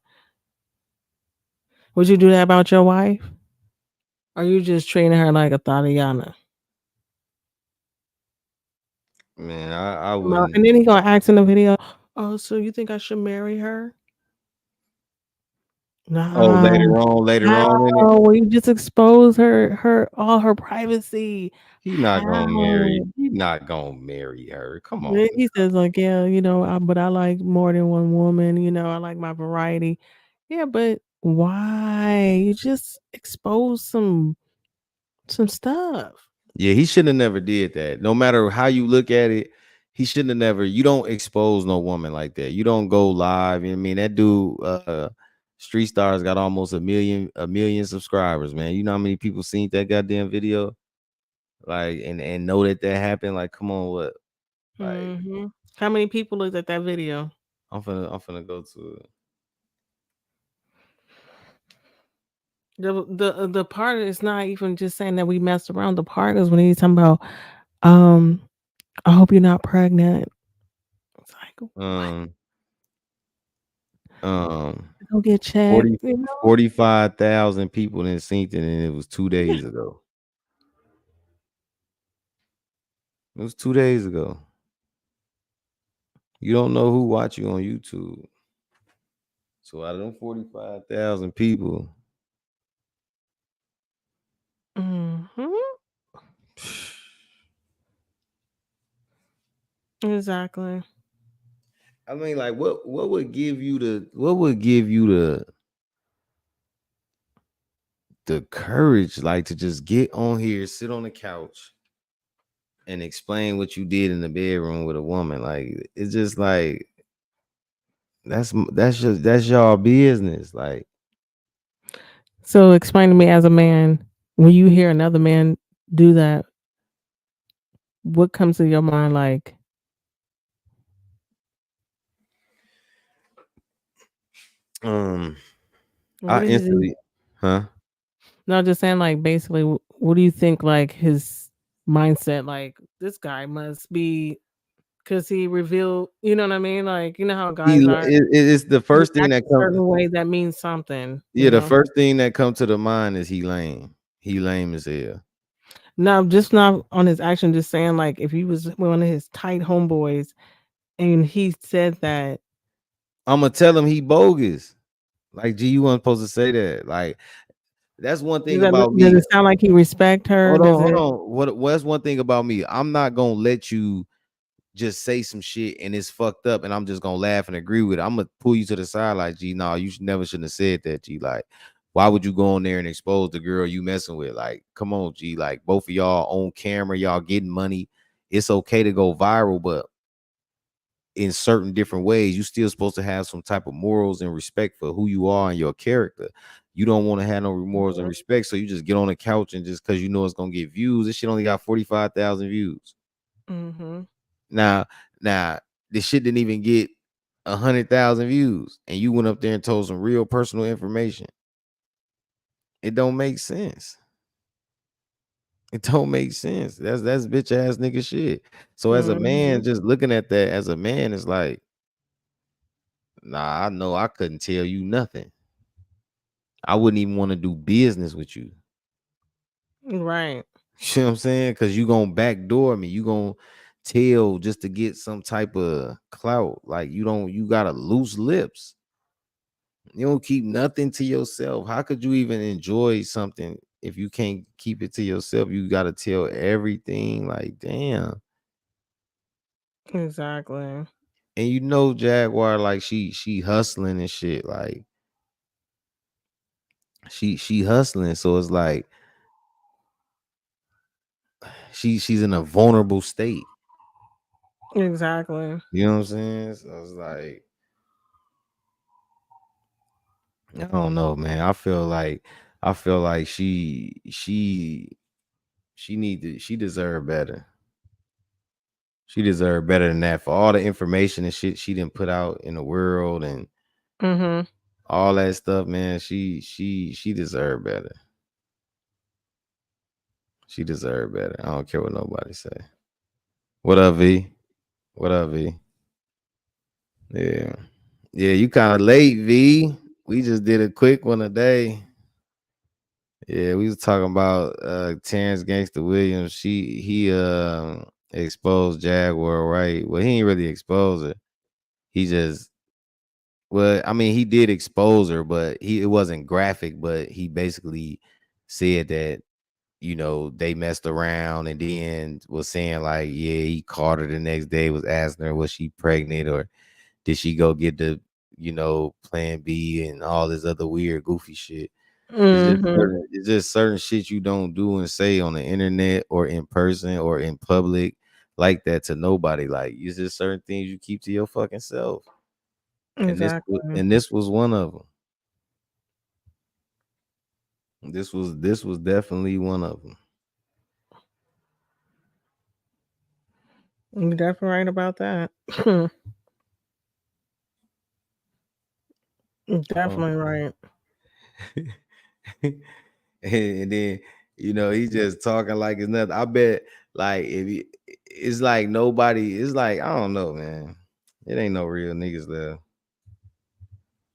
Would you do that about your wife? Or you just treating her like a Tatiana? Man, I Well, wouldn't. and then he gonna ask in the video, "Oh, so you think I should marry her?" Oh, No. later on in it, How? Will you just expose her all her privacy? he not gonna marry. How? He not gonna marry her. Come on. Then he says like, "Yeah, but I like more than one woman, I like my variety." Yeah, but why? You just expose some stuff. Yeah, he shouldn't have never did that. No matter how you look at it, he shouldn't have never. You don't expose no woman like that. You don't go live. You know what I mean, that dude, Street Stars got almost a million subscribers, man. You know how many people seen that goddamn video? Like, and know that happened. Like, come on, what? Like, How many people looked at that video? I'm finna go to it. The part is not even just saying that we messed around. The part is when he's talking about, I hope you're not pregnant. It's like, what? Um, um, Go get checked, 45,000 people didn't seen it, and it was 2 days ago. It was 2 days ago. You don't know who watch you on YouTube. So out of them 45,000 people, Exactly. I mean, like, what would give you the courage, like, to just get on here, sit on the couch, and explain what you did in the bedroom with a woman? Like, it's just like, that's y'all business. Like, So explain to me, as a man, when you hear another man do that, what comes to your mind? Like, what I is he? instantly, huh? No, just saying, like, basically, what do you think, like, his mindset, like, this guy must be, because he revealed, you know what I mean? Like, you know how guys are. It's the He first thing acts that a comes. certain way that means something, Yeah, the first thing that comes to the mind is he lame. He lame as hell. No, just not on his action, just saying, like, if he was one of his tight homeboys and he said that. I'm gonna tell him he bogus. Like, G, you weren't supposed to say that. Like, that's one thing about Does me. it sound like he respect her? Hold on. What's one thing about me? I'm not gonna let you just say some shit and it's fucked up, and I'm just gonna laugh and agree with it. I'm gonna pull you to the side, like, G, no, you shouldn't have said that, G. Like, why would you go on there and expose the girl you messing with? Like, come on, G. Like, both of y'all on camera, y'all getting money. It's okay to go viral, but in certain different ways, you still supposed to have some type of morals and respect for who you are and your character. You don't want to have no morals and respect, so you just get on the couch and just because you know it's gonna get views. This shit only got 45,000 views. Now, this shit didn't even get 100,000 views, and you went up there and told some real personal information. It don't make sense. It don't make sense. That's bitch ass nigga shit. So as a man, just looking at that as a man is like Nah, I know I couldn't tell you nothing. I wouldn't even want to do business with you. Right. You know what I'm saying? Because you gonna backdoor me. You gonna tell just to get some type of clout. Like you gotta loose lips. You don't keep nothing to yourself. How could you even enjoy something if you can't keep it to yourself? You gotta tell everything. Like, damn. Exactly. And you know, Jaguar, like she hustling and shit. Like she hustling. So it's like she's in a vulnerable state. Exactly. You know what I'm saying? So it's like, I don't know, man. I feel like she deserved better. She deserved better than that for all the information and shit she didn't put out in the world and Mm-hmm. all that stuff, man. She deserved better. She deserved better. I don't care what nobody say. What up, V? What up, V? Yeah. Yeah, you kind of late, V. We just did a quick one today. Yeah, we was talking about Terence Gangsta Williams. He exposed Jaguar, right? Well, he ain't really expose her. He just, well, I mean, he did expose her, but it wasn't graphic, but he basically said that, you know, they messed around and then was saying like, yeah, he caught her the next day, was asking her was she pregnant or did she go get the, you know, plan B and all this other weird goofy shit. Mm-hmm. It's just certain shit you don't do and say on the internet or in person or in public like that to nobody. Like it's just certain things you keep to your fucking self. Exactly. And this was one of them. This was definitely one of them. You're definitely right about that. Definitely right. And then, you know, he's just talking like it's nothing. I bet like it's like nobody, it's like, I don't know, man. It ain't no real niggas there.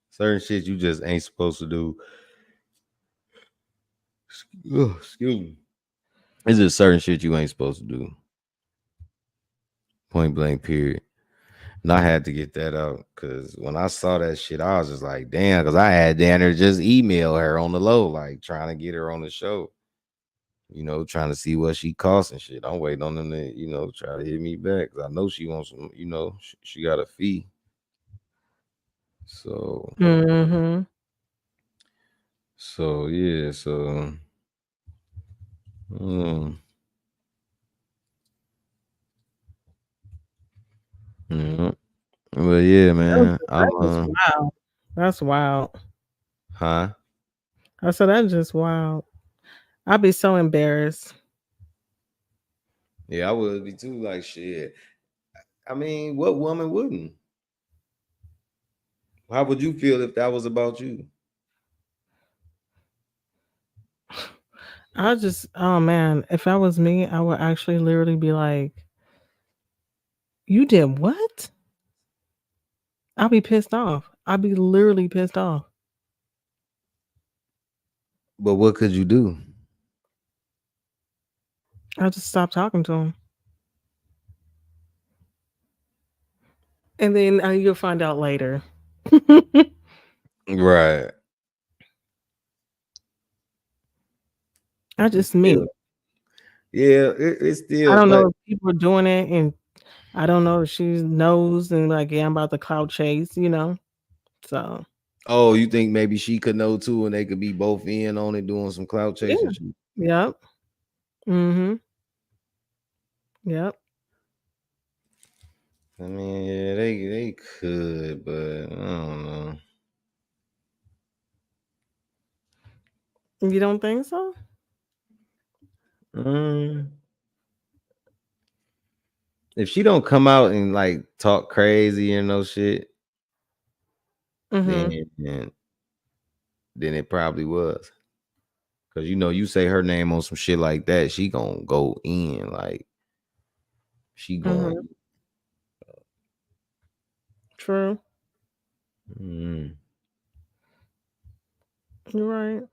Certain shit you just ain't supposed to do. Excuse me. It's just certain shit you ain't supposed to do. Point blank, period. And I had to get that out because when I saw that shit, I was just like, damn, because I had Danner just email her on the low, like trying to get her on the show. You know, trying to see what she costs and shit. I'm waiting on them to, you know, try to hit me back. Cause I know she wants some, you know, she got a fee. So, Mm-hmm. yeah, so mm, mm, well, yeah, man. I'm That's just wild. That's wild. huh? I said that's just wild. I'd be so embarrassed. Yeah, I would be too. Like shit. I mean, what woman wouldn't? How would you feel if that was about you? I just, oh man, if that was me, I would actually literally be like, "You did what?" I'll be pissed off. I'll be literally pissed off. But what could you do? I just stop talking to him, and then you'll find out later. Right. I just me. Still, yeah, it's I still, don't but know if people are doing it, and I don't know if she knows and like, yeah, I'm about the cloud chase, you know. So oh, you think maybe she could know too, and they could be both in on it doing some cloud yeah, chasing shit? yep, mm-hmm, yep. I mean, yeah, they could, but I don't know. You don't think so? Mm, if she don't come out and like talk crazy or no shit, Mm-hmm. then it probably was. Cause you know, you say her name on some shit like that, she gonna go in like she Mm-hmm. going. True. Mm. You're right.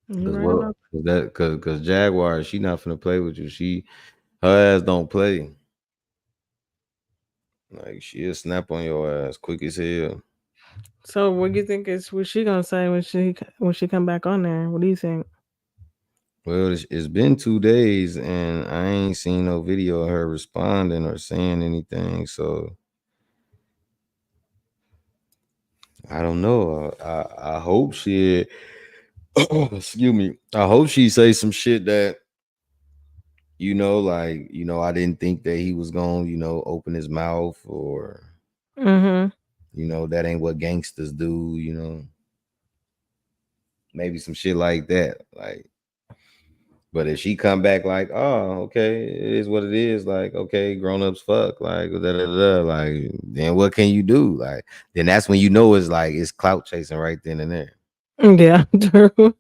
You're Cause right what? about Cause Jaguar, she not finna play with you. Her ass don't play. Like she'll snap on your ass quick as hell. So what do you think is what she gonna say when she come back on there? What do you think? Well, it's been 2 days and I ain't seen no video of her responding or saying anything. So I don't know. I hope she excuse me. I hope she say some shit that I didn't think that he was gonna, open his mouth or that ain't what gangsters do. Maybe some shit like that. Like, but if she come back like, oh, okay, it is what it is, like, okay, grown-ups fuck, like, like, then what can you do? Like, then that's when it's like it's clout chasing right then and there. Yeah, true.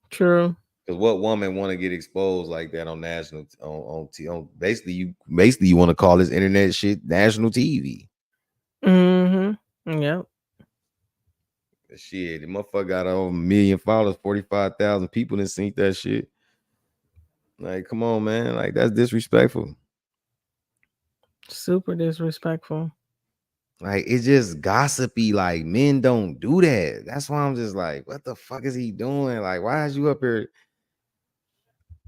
True. Because what woman want to get exposed like that on national basically you want to call this internet shit national TV. Yep. Shit, the motherfucker got over 1 million followers, 45,000 people didn't seen that shit. Like, come on, man. Like, that's disrespectful. Super disrespectful. Like, it's just gossipy. Like, men don't do that. That's why I'm just like, what the fuck is he doing? Like, why is you up here?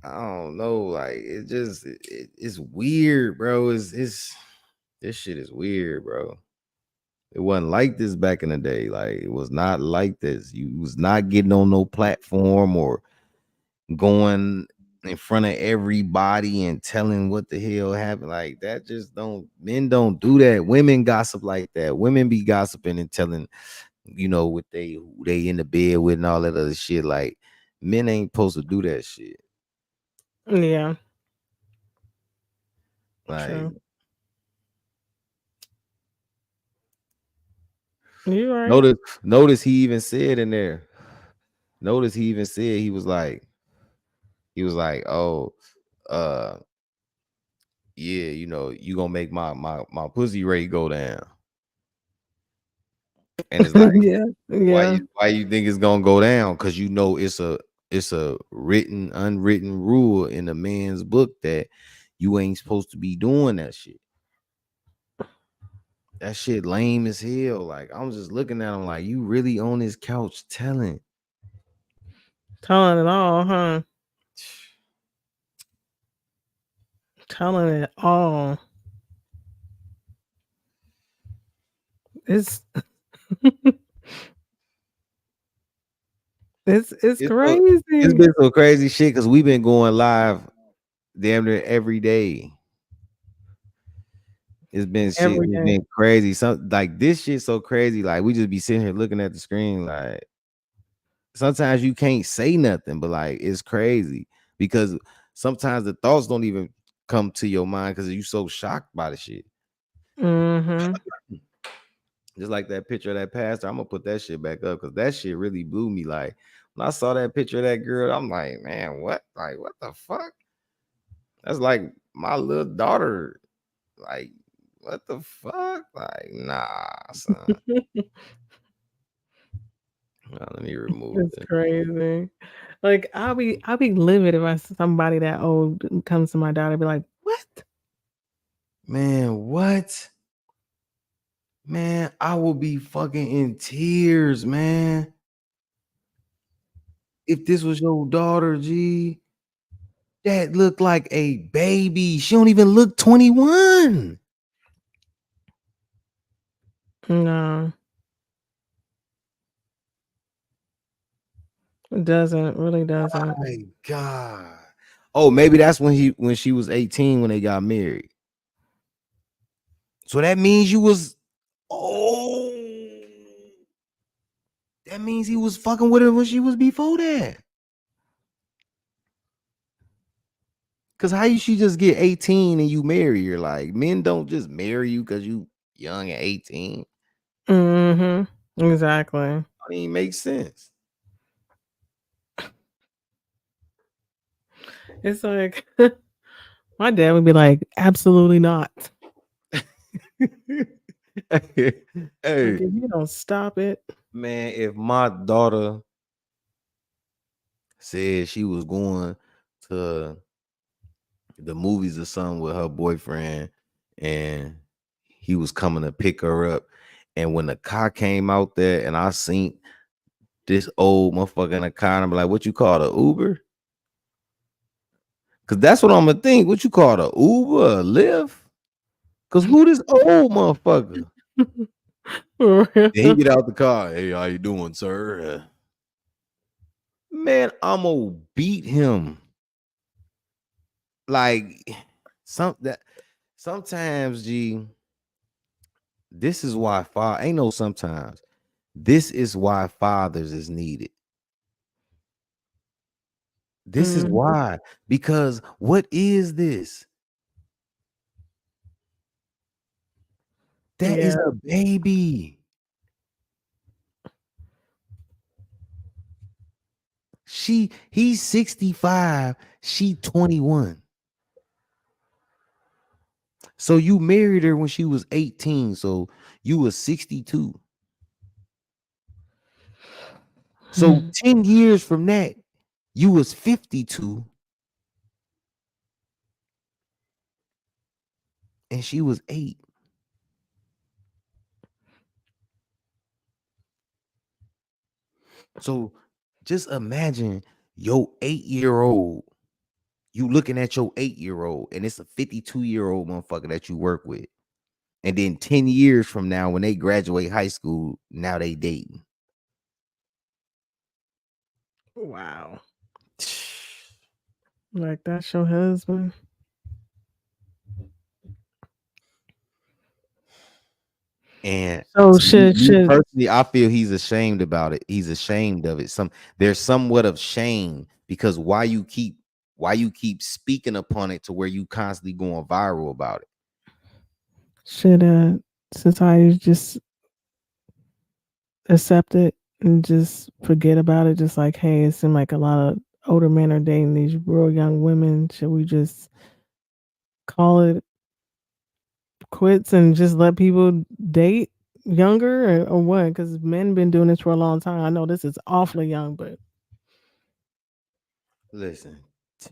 I don't know. Like, it's weird, bro. It's this shit is weird, bro. It wasn't like this back in the day. Like, it was not like this. You was not getting on no platform or going in front of everybody and telling what the hell happened. Like, that just men don't do that. Women gossip like that. Women be gossiping and telling, what who they in the bed with and all that other shit. Like, men ain't supposed to do that shit. Yeah. Like, True. You right. notice he even said in there. Notice he even said he was like, oh, yeah, you gonna make my pussy rate go down. And it's like, Yeah. Yeah. why you think it's gonna go down? Because it's a unwritten rule in a man's book that you ain't supposed to be doing that shit. That shit lame as hell. Like, I'm just looking at him like, you really on this couch telling it all, huh? Telling it all. It's it's crazy. It's been so crazy shit because we've been going live damn near every day. It's been shit. Every It's day. been crazy. Some like this shit so crazy. Like, we just be sitting here looking at the screen. Like, sometimes you can't say nothing, but like, it's crazy because sometimes the thoughts don't even come to your mind because you so shocked by the shit. Just like that picture of that pastor, I'm gonna put that shit back up because that shit really blew me. Like, when I saw that picture of that girl, I'm like, man, what? Like, what the fuck? That's like my little daughter. Like, what the fuck? Like, nah, son. Let me remove It's it. crazy. Like, I'll be livid if somebody that old comes to my daughter, be like, what? Man, what? Man, I will be fucking in tears, man. If this was your daughter, G, that looked like a baby. She don't even look 21. No. It doesn't. It really doesn't. My God. Oh, maybe that's when she was 18 when they got married. So that means that means he was fucking with her when she was before that. Cause how she just get 18 and you marry her? Like, men don't just marry you because you young at 18. Exactly. I mean, makes sense. It's like my dad would be like, absolutely not. Hey, Like, if you don't stop it, man, if my daughter said she was going to the movies or something with her boyfriend and he was coming to pick her up, and when the car came out there and I seen this old motherfucker in a car, I'm like, what you call the Uber? Cause that's what I'm gonna think. What you call the Uber or Lyft? Cause who this old motherfucker? Then he get out the car. Hey, how you doing, sir? Man, I'm gonna beat him. Like sometimes, G. This is why ain't no sometimes. This is why fathers is needed. This is why. Because what is this? That is a baby. He's 65, she 21. So you married her when she was 18, so you was 62. So 10 years from that, you was 52 and she was 8. So just imagine your 8-year-old, you looking at your 8-year-old, and it's a 52-year-old motherfucker that you work with. And then 10 years from now, when they graduate high school, now they dating. wow. Like, that's your husband. And so personally, I feel he's ashamed about it. He's ashamed of it. There's somewhat of shame, because why you keep speaking upon it to where you constantly going viral about it. Should society just accept it and just forget about it? Just like, hey, it seemed like a lot of older men are dating these real young women. Should we just call it quits and just let people date younger, or what? Because men been doing this for a long time. I know this is awfully young, but listen,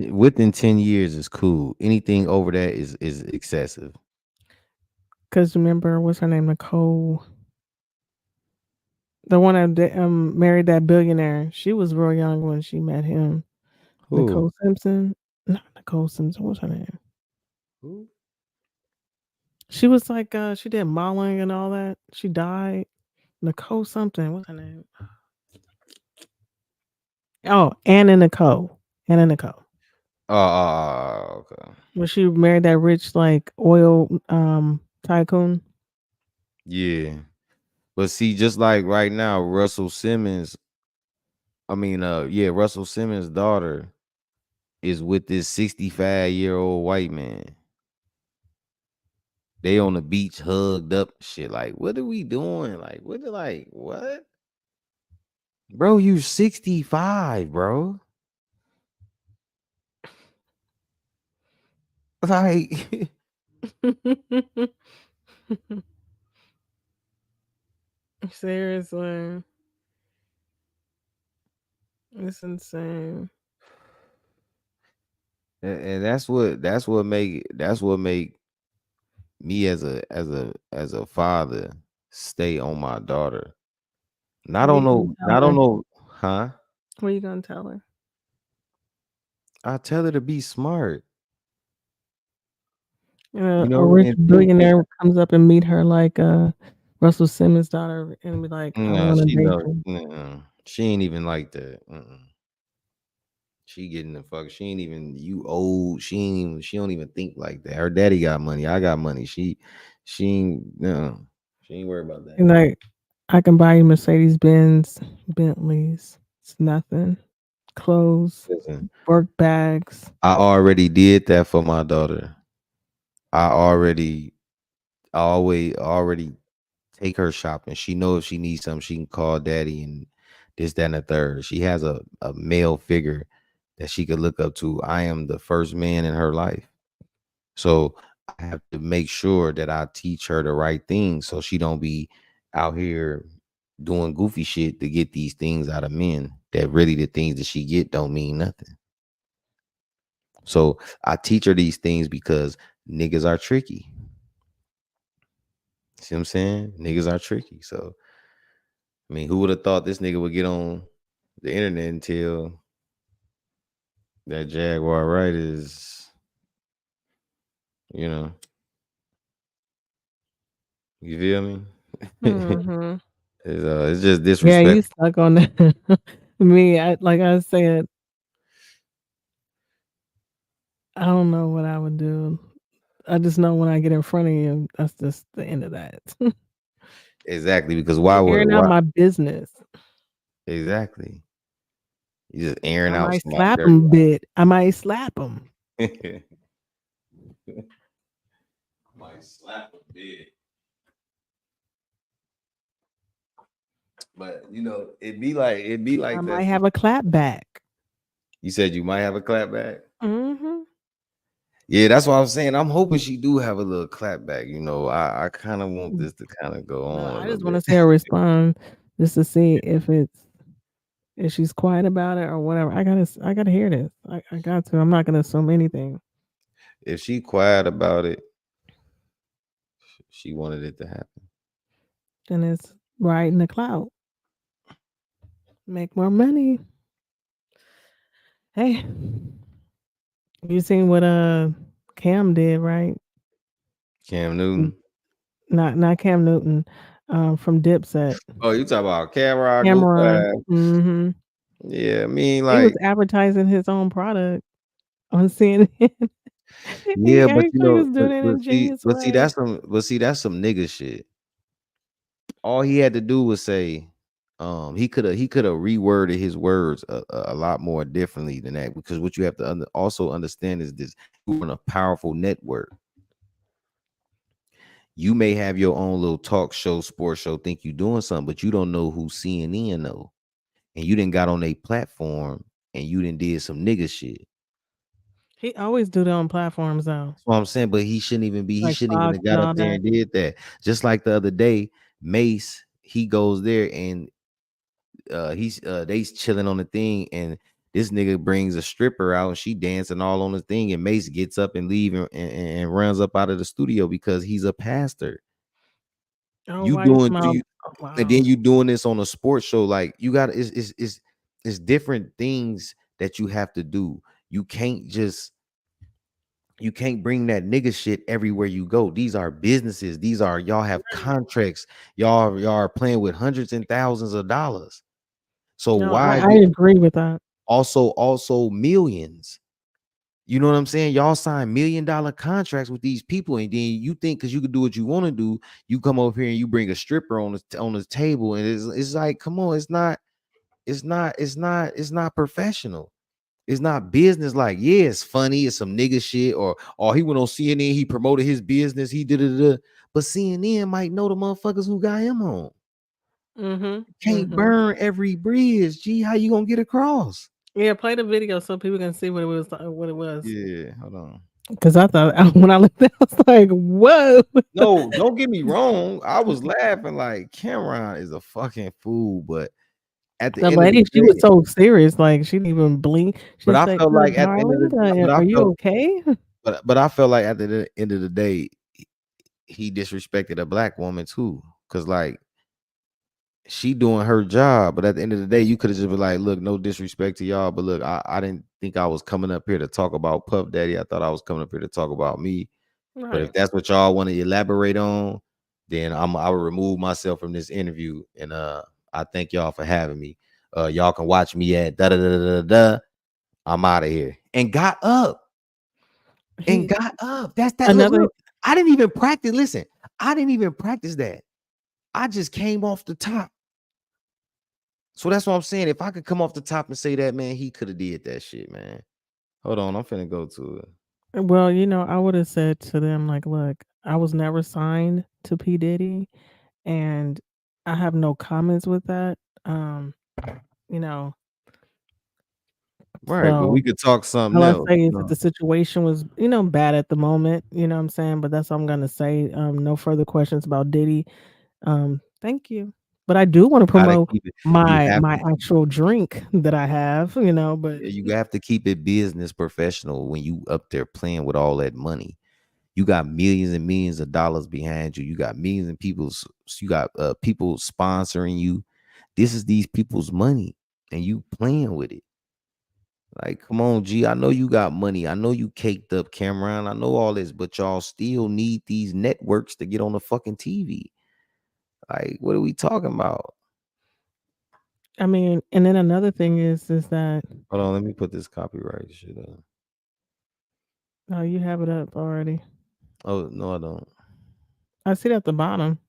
within 10 years is cool. Anything over that is excessive. Because remember, what's her name, Nicole, the one that married that billionaire? She was real young when she met him. Who? Nicole Simpson, not Nicole Simpson. What's her name? Who? She was like, she did modeling and all that. She died. Nicole something. What's her name? Oh, Anna Nicole. Oh, okay. When she married that rich, like, oil tycoon. Yeah. But see, just like right now, Russell Simmons' daughter is with this 65-year-old white man. They on the beach hugged up, shit. Like, what are we doing? Like, what? Bro, you 65, bro. Like, seriously, it's insane. and that's what make me as a father stay on my daughter. And I don't know, huh? What are you gonna tell her? I tell her to be smart. A rich billionaire comes up and meet her, like Russell Simmons' daughter, and be like, I want to date you. She ain't even like that. She getting the fuck. She ain't even, you old. She don't even think like that. Her daddy got money. I got money. She ain't, no. She ain't worried about that. And like, I can buy you Mercedes Benz, Bentleys. It's nothing. Clothes, work bags. I already did that for my daughter. I already take her shopping. She knows if she needs something, she can call daddy and this, that, and the third. She has a male figure that she could look up to. I am the first man in her life. So I have to make sure that I teach her the right things so she don't be out here doing goofy shit to get these things out of men that really the things that she get don't mean nothing. So I teach her these things because niggas are tricky. See what I'm saying? Niggas are tricky. So I mean, who would have thought this nigga would get on the internet until that Jaguar Wright is, you know, you feel me? Mm-hmm. It's just Yeah, you disrespectful. stuck on that. Me, like I said, I don't know what I would do. I just know when I get in front of you, that's just the end of that. Exactly, because You're airing out why my business. exactly. You just airing I out might somebody slap dirty. him bit. I might slap him. Might slap a bit. But you know, it'd be like I that. might have a clap back. You said you might have a clap back. Mm-hmm. Yeah, that's what I'm saying. I'm hoping she do have a little clap back. You know, I kind of want this to kind of go No, on a I little just want to bit. see her respond, just to see if she's quiet about it or whatever. I gotta hear this. I got to. I'm not gonna assume anything. If she quiet about it, she wanted it to happen. Then it's right in the cloud. Make more money. Hey, you seen what Cam did, right? Cam Newton. Not Cam Newton, from Dipset. Oh, you talk about Cameron? Go Cameron. fast. Mm-hmm. Yeah, I mean, He was like, advertising his own product on CNN. He yeah, but you actually know, was doing it in a genius way. that's some nigga shit. All he had to do was say, he could have reworded his words a lot more differently than that. Because what you have to also understand is this: you're on a powerful network. You may have your own little talk show, sports show, think you doing something, but you don't know who CNN know, and you didn't got on a platform and you didn't did some nigga shit. He always do that on platforms though, That's what I'm saying, but he shouldn't even like have Fox and got up all there that. and did that. Just like the other day, Mace, he goes there and they's chilling on the thing, and this nigga brings a stripper out and she dancing all on the thing, and Mace gets up and leave and runs up out of the studio because he's a pastor. Oh, You why you doing smile? you Oh, and then wow. you doing this on a sports show, like you got it's different things that you have to do. You can't just you can't bring that nigga shit everywhere you go. These are businesses. These are y'all have contracts. Y'all are playing with hundreds and thousands of dollars. So No, why I agree with that. also millions? You know what I'm saying? Y'all sign $1 million contracts with these people, and then you think because you can do what you want to do, you come over here and you bring a stripper on the table, and it's like, come on, it's not professional. It's not business. Like, yeah, it's funny, it's some nigga shit, or he went on CNN, he promoted his business, he did it, but CNN might know the motherfuckers who got him on. Mm-hmm. Can't burn every bridge. Gee, how you gonna get across? Yeah, play the video so people can see what it was. What it was. Yeah, hold on. Because I thought when I looked at it, I was like, "Whoa!" No, don't get me wrong. I was laughing like Cameron is a fucking fool, but at the The end of the lady, she was day, so serious, like she didn't even blink. She but I said, felt like at the end of "Darling, the but I are you felt okay?" but I felt like at the end of the day, he disrespected a black woman too. Cause like she doing her job, but at the end of the day, you could have just been like, look, no disrespect to y'all, but look, I didn't think I was coming up here to talk about Puff Daddy. I thought I was coming up here to talk about me. But if Right. that's what y'all want to elaborate on, then I will remove myself from this interview. And I thank y'all for having me. Y'all can watch me at da da da da da. I'm out of here. And got up. That's that. Another Look, I didn't even practice. Listen, I didn't even practice that. I just came off the top. So that's what I'm saying. If I could come off the top and say that, man, he could have did that shit, man. Hold on, I'm finna go to it. Well, I would have said to them, like, look, I was never signed to P. Diddy, and I have no comments with that. You know, Right, but we So could talk something all I else. say is that the situation was, bad at the moment. You know what I'm saying? But that's all I'm gonna say. No further questions about Diddy. Thank you. But I do want to Gotta promote keep it. You my have my to. actual drink that I have. But Yeah, you have to keep it business professional when you up there playing with all that money. You got millions and millions of dollars behind you. You got millions of people. You got people sponsoring you. This is these people's money, and you playing with it. Like, come on, G. I know you got money. I know you caked up, Cameron. I know all this, but y'all still need these networks to get on the fucking TV. Like, what are we talking about? I mean, and then another thing is that Hold on, let me put this copyright shit up. oh, you have it up already. Oh no, I don't. I see it at the bottom.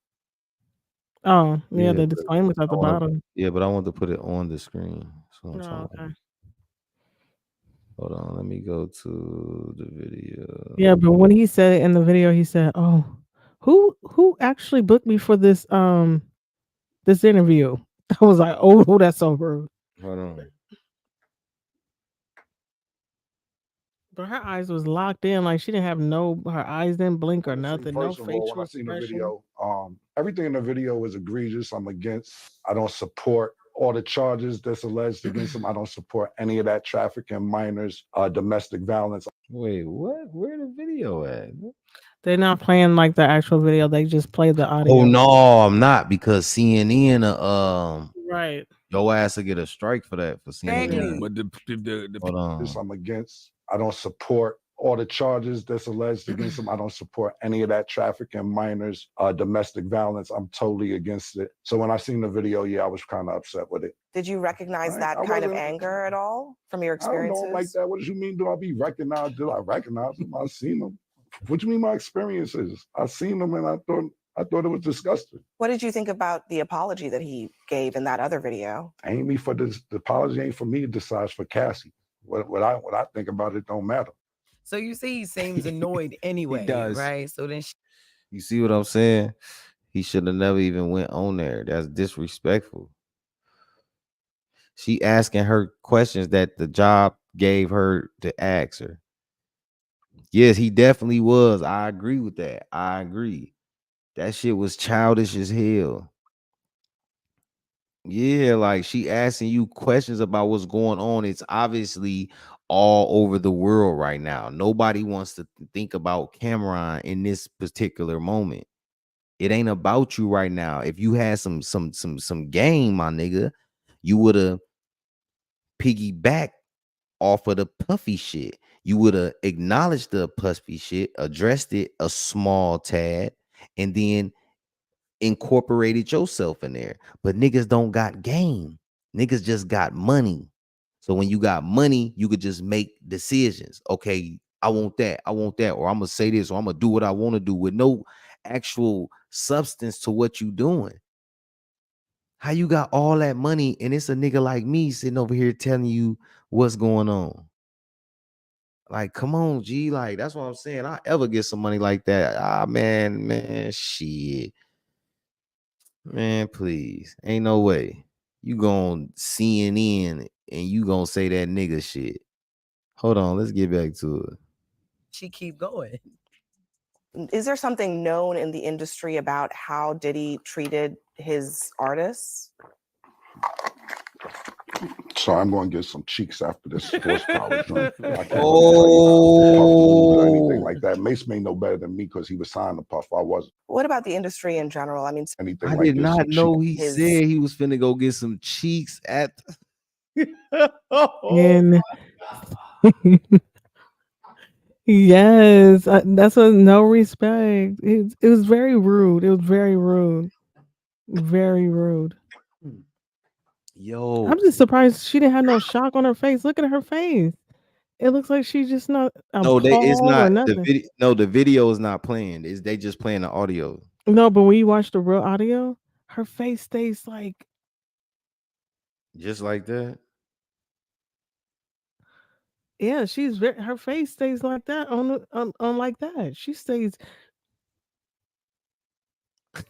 Oh, yeah, Yeah, the but disclaimer's at the bottom. but I want to put it on the screen. So I'm Oh, talking okay. about. Hold on, let me go to the video. Yeah, but when he said it in the video, he said, "Oh, who actually booked me for this interview?" I was like, "Oh, that's so rude." Hold on. But her eyes was locked in, like she didn't have her eyes didn't blink or See, nothing, no first of all, when facial I seen the expression. video, everything in the video was egregious. I'm against. I don't support all the charges that's alleged against him. I don't support any of that trafficking minors, domestic violence. Wait, what? Where the video at? They're not playing like the actual video. They just play the Oh audio. no, I'm not, because CNN Right. your ass will get a strike for that for CNN. But Hold on. I'm against. I don't support all the charges that's alleged against him. I don't support any of that trafficking minors, domestic violence. I'm totally against it. So when I seen the video, yeah, I was kind of upset with it. Did you recognize that kind of anger at all from your I don't experiences? know like that. What do you mean? Do I be recognized? Did I recognize him? I seen him. What do you mean my experiences? I seen him and I thought it was disgusting. What did you think about the apology that he gave in that other video? Ain't me for this. The apology ain't for me to decide. It's for Cassie. What I think about it don't matter. So you see, he seems annoyed anyway, right? So then You see what I'm saying? He should have never even went on there. That's disrespectful. She asking her questions that the job gave her to ask her. Yes, he definitely was. I agree with that. I agree. That shit was childish as hell. Yeah, like she asking you questions about what's going on. It's obviously all over the world right now. Nobody wants to think about Cameron in this particular moment. It ain't about you right now. If you had some game, my nigga, you would have piggybacked off of the puffy shit. You would have acknowledged the puffy shit, addressed it a small tad, and then incorporated yourself in there. But niggas don't got game. Niggas just got money. So when you got money, you could just make decisions. Okay, I want that, or I'm gonna say this, or I'm gonna do what I want to do with no actual substance to what you doing. How you got all that money and it's a nigga like me sitting over here telling you what's going on? Like, come on, G. Like, that's what I'm saying. I ever get some money like that. Man, shit. Man, please. Ain't no way. You gon' CNN and you gonna say that nigga shit. Hold on, let's get back to it. she keep going. Is there something known in the industry about how Diddy treated his artists? So I'm going to get some cheeks after this horsepower drink. I can't really tell you how Puff moved or anything like that. Mace may know better than me because he was signed to Puff. I wasn't. What about the industry in general? I mean, anything I like did this, not some know cheeks. he said he was finna go get some cheeks at And yes, that's a no respect. It was very rude. It was very rude. Very rude. Yo. I'm just surprised she didn't have no shock on her face. Look at her face. It looks like she's just not No, it's appalled or not the nothing. video. No, the video is not playing. They just playing the audio. No, but when you watch the real audio, her face stays like Just like that. yeah, her face stays like that on like that. She stays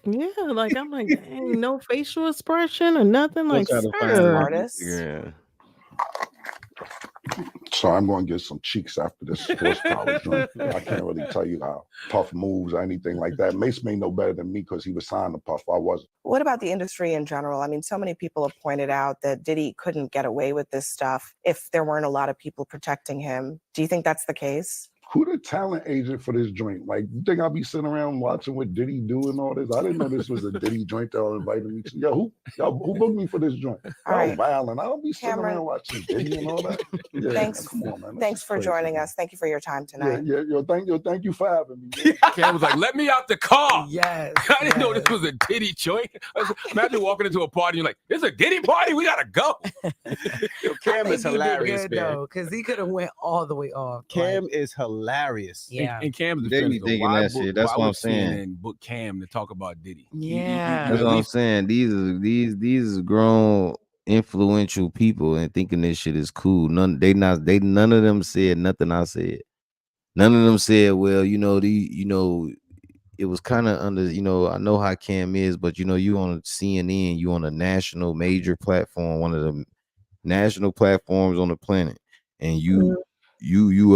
yeah, like I'm like, dang, no facial expression or nothing. We'll Like, try to find sir. artists. Yeah. So I'm going to get some cheeks after this horsepower joint. I can't really tell you how Puff moves or anything like that. Mace may know better than me because he was signed to Puff. I wasn't. What about the industry in general? I mean, so many people have pointed out that Diddy couldn't get away with this stuff if there weren't a lot of people protecting him. Do you think that's the case? Who the talent agent for this joint? Like, you think I'll be sitting around watching what Diddy do and all this? I didn't know this was a Diddy joint y'all invited me to. Yo, who booked me for this joint? Right. Violent. I don't be sitting around watching Diddy and all that. Yeah, Thanks. come on, man. Thanks for joining us. Thank you for your time tonight. Thank you for having me. Cam was like, let me out the car. Yes. I didn't know this was a Diddy joint. Imagine walking into a party and you're like, it's a Diddy party? We gotta go. Yo, Cam is hilarious, man. Because he could have went all the way off. Cam is hilarious. Yeah. And Cam's They be defense, though, thinking why that shit. That's why what I'm would saying. CNN book Cam to talk about Diddy? Yeah. That's what I'm saying. These are grown, influential people and thinking this shit is cool. None of them said nothing I said. None of them said, well, it was kind of under, I know how Cam is, but you on CNN, you on a national major platform, one of the national platforms on the planet, and you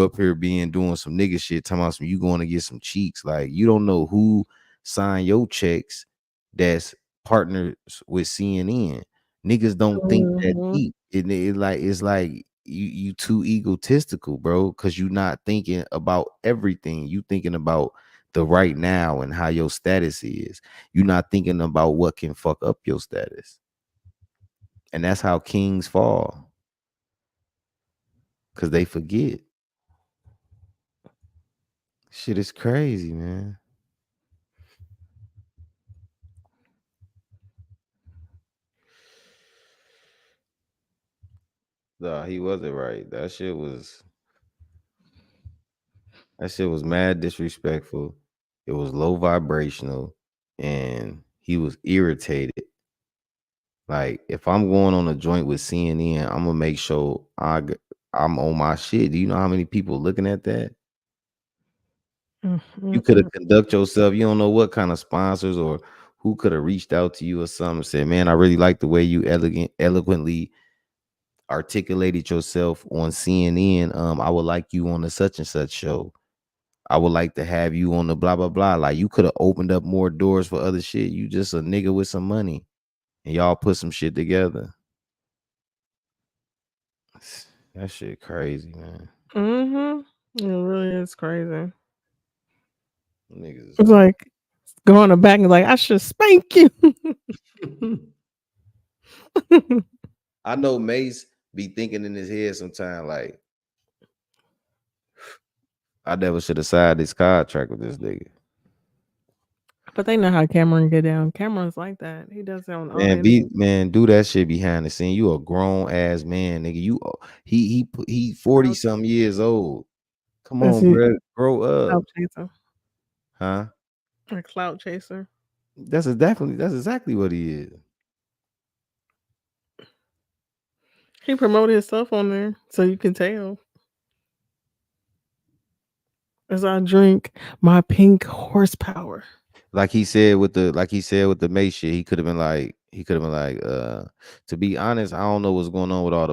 up here doing some nigga shit, talking about you going to get some cheeks. Like, you don't know who signed your checks that's partners with CNN. Niggas don't think that deep. It's like you too egotistical, bro, because you not thinking about everything. You thinking about the right now and how your status is. You're not thinking about what can fuck up your status. And that's how kings fall. Because they forget. Shit is crazy, man. Nah, he wasn't right. That shit was mad disrespectful. It was low vibrational, and he was irritated. Like, if I'm going on a joint with CNN, I'm gonna make sure I'm on my shit. Do you know how many people looking at that? You could have conduct yourself. You don't know what kind of sponsors or who could have reached out to you or something and said, man, I really like the way you eloquently articulated yourself on CNN. I would like you on the such and such show. I would like to have you on the blah blah blah. Like, you could have opened up more doors for other shit. You just a nigga with some money, and y'all put some shit together. That shit crazy, man. It really is crazy. Niggas. It's like going to back and like, I should spank you. I know Mace be thinking in his head sometime like, I never should have signed this contract with this nigga. But they know how Cameron get down. Cameron's like that. He does it on all Man, do that shit behind the scene. You a grown ass man, nigga. He 40 some years old. Come on, bro. Grow up. Clout chaser. Huh? A clout chaser. That's exactly what he is. He promoted his stuff on there, so you can tell. As I drink my pink horsepower. Like he said with the Mace shit, he could have been like, to be honest, I don't know what's going on with all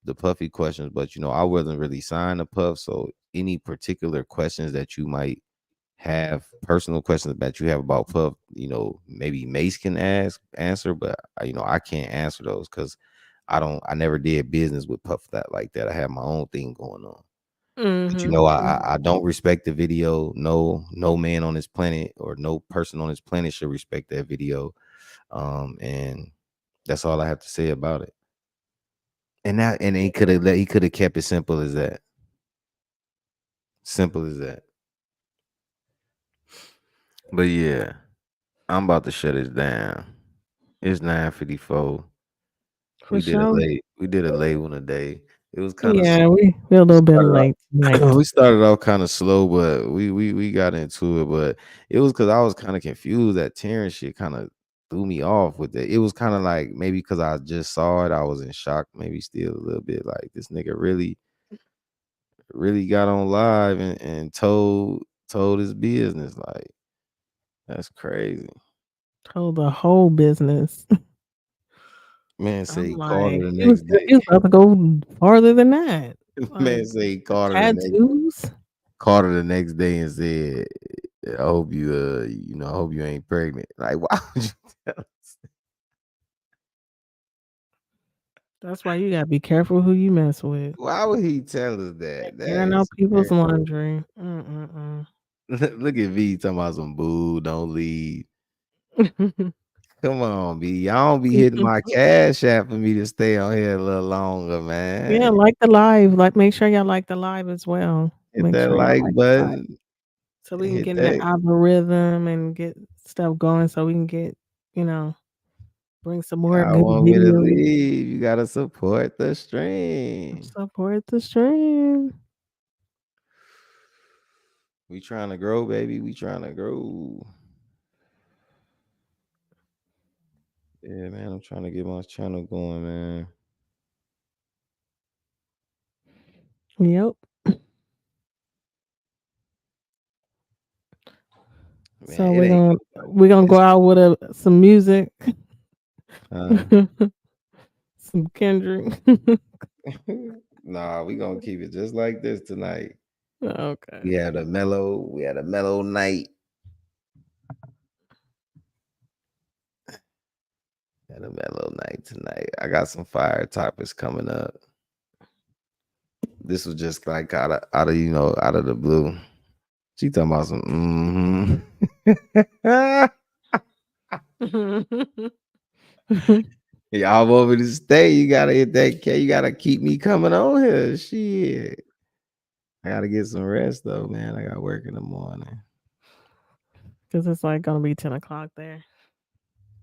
the Puffy questions, but I wasn't really signed to Puff. So any particular questions that you might have, personal questions that you have about Puff, maybe Mace can answer, but I can't answer those because I never did business with Puff like that. I have my own thing going on. But I don't respect the video. No man on this planet or no person on this planet should respect that video. And that's all I have to say about it. And he could have kept it simple as that. Simple as that. But yeah, I'm about to shut it down. It's 9:54. We did a late one today. It was kind of we a little bit late tonight. We started off kind of slow, but we got into it. But it was because I was kind of confused. That Terence shit kind of threw me off with it. It was kind of like maybe because I just saw it, I was in shock. Maybe still a little bit like this nigga really got on live and told his business. Like, that's crazy. Told the whole business. Man, say he I'm called like, her the next day. He was about to go farther than that. Man say he called her tattoos. Called her the next day and said, "I hope you, I hope you ain't pregnant." Like, why would you tell us? That's why you gotta be careful who you mess with. Why would he tell us that? Airing out That's people's crazy. laundry. Look at V talking about some boo, don't leave. Come on, B. Y'all don't be hitting my cash app for me to stay on here a little longer, man. Yeah, like the live. Like, make sure y'all like the live as well. Hit Make that sure y'all like like the live. button. So we can Hit get in the that. algorithm and get stuff going so we can get, bring some more I good want me to videos. leave. You gotta support the stream. Support the stream. We trying to grow, baby. We trying to grow. Yeah, man. I'm trying to get my channel going, man. Yep. Man, So it ain't we're gonna go out with some music. Some Kendrick. Nah, we gonna keep it just like this tonight. Okay. We had a mellow night. Had a mellow night tonight. I got some fire topics coming up. This was just like out of the blue. She talking about some Y'all want me to stay? You gotta hit that K. You gotta keep me coming on here. Shit. I gotta get some rest though, man. I got work in the morning. Cause it's like gonna be 10 o'clock there.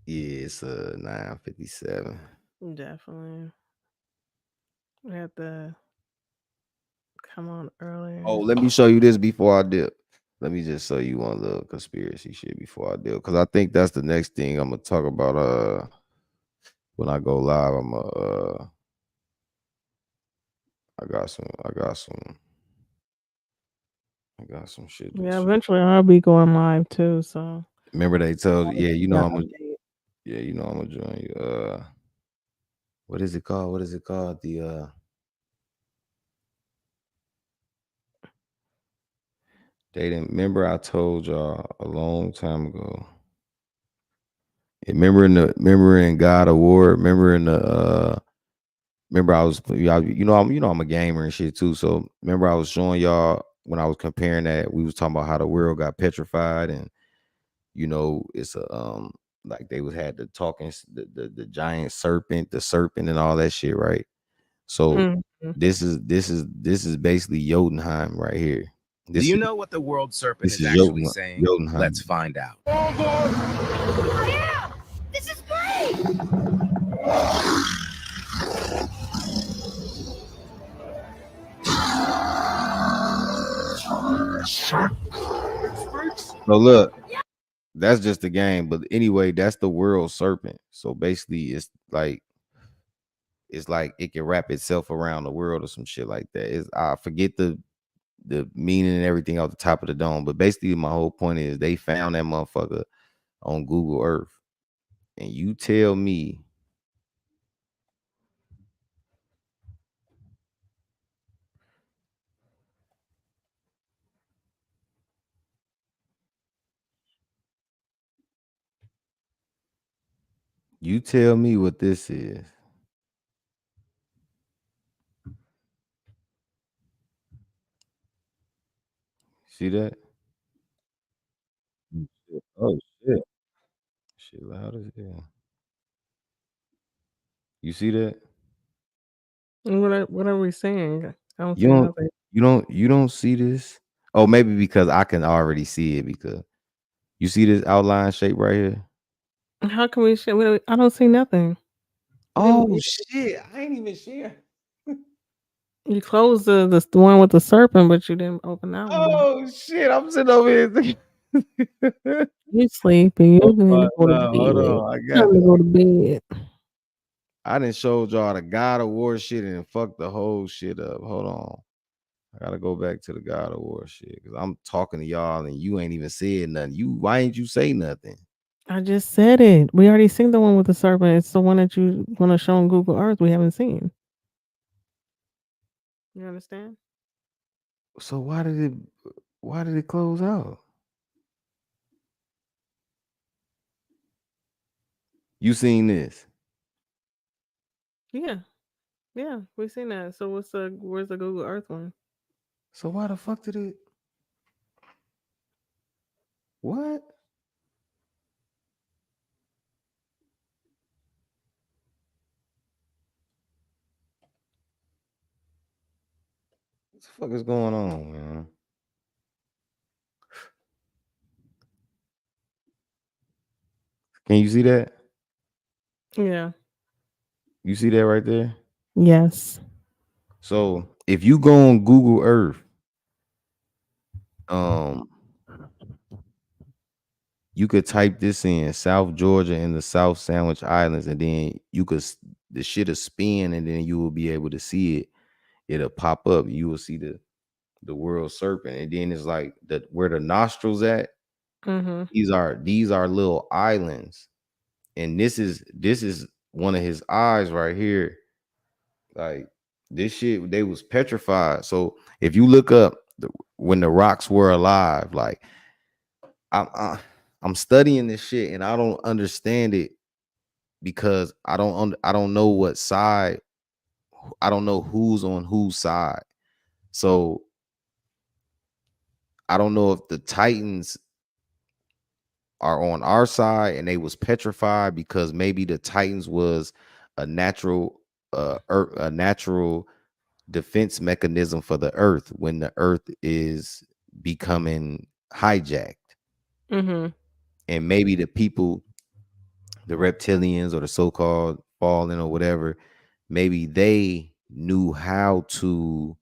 Yeah, it's 9:57. Definitely. We have to come on earlier. Oh, let me show you this before I dip. Let me just show you one little conspiracy shit before I dip. Because I think that's the next thing I'm gonna talk about. When I go live, I got some shit. Yeah, eventually I'll be going live too. So remember they told I'm gonna join you. What is it called? They didn't remember I told y'all a long time ago. Remember in God Award, remember I was I'm a gamer and shit too. So remember I was showing y'all when I was comparing that, we was talking about how the world got petrified and it's like they had the talking the giant serpent, and all that shit, right? So this is basically Jotunheim right here. Do you know what the world serpent This is is actually saying? Jotunheim. Let's find out. Oh, yeah! This is great! So look, that's just the game. But anyway, that's the world serpent. So basically, it's like it can wrap itself around the world or some shit like that. I forget the meaning and everything off the top of the dome. But basically, my whole point is they found that motherfucker on Google Earth. And you tell me what this is. See that? Oh shit. Shit loud as hell. You see that? what are we saying? I don't see You nothing. don't see this? Oh, maybe because I can already see it because you see this outline shape right here. How can we share? I don't see nothing. Oh shit! I ain't even share. You closed the one with the serpent, but you didn't open that one. Oh shit! I'm sitting over here. You sleepy? You need to go to bed. Hold on, I got Time to go to bed. I done showed y'all the God of War shit and fucked the whole shit up. Hold on. I gotta go back to the God of War shit because I'm talking to y'all and you ain't even said nothing. Why ain't you say nothing? I just said it. We already seen the one with the serpent. It's the one that you want to show on Google Earth. We haven't seen. You understand? So why did it close out? You seen this? Yeah. Yeah, we've seen that. So where's the Google Earth one? So why the fuck did it? What? What the fuck is going on, man? Can you see that? Yeah. You see that right there? Yes. So if you go on Google Earth, you could type this in South Georgia and the South Sandwich Islands, and then the shit'll spin, and then you will be able to see it. It'll pop up. You will see the world serpent, and then it's like where the nostrils at. Mm-hmm. These are little islands, and this is one of his eyes right here. Like this shit, they was petrified. So if you look up when the rocks were alive, like I'm studying this shit and I don't understand it because I don't know what side. I don't know who's on whose side. So I don't know if the Titans are on our side and they was petrified because maybe the Titans was a natural a natural defense mechanism for the earth when the earth is becoming hijacked. Mm-hmm. And maybe the people, the reptilians or the so-called fallen or whatever, maybe they knew how to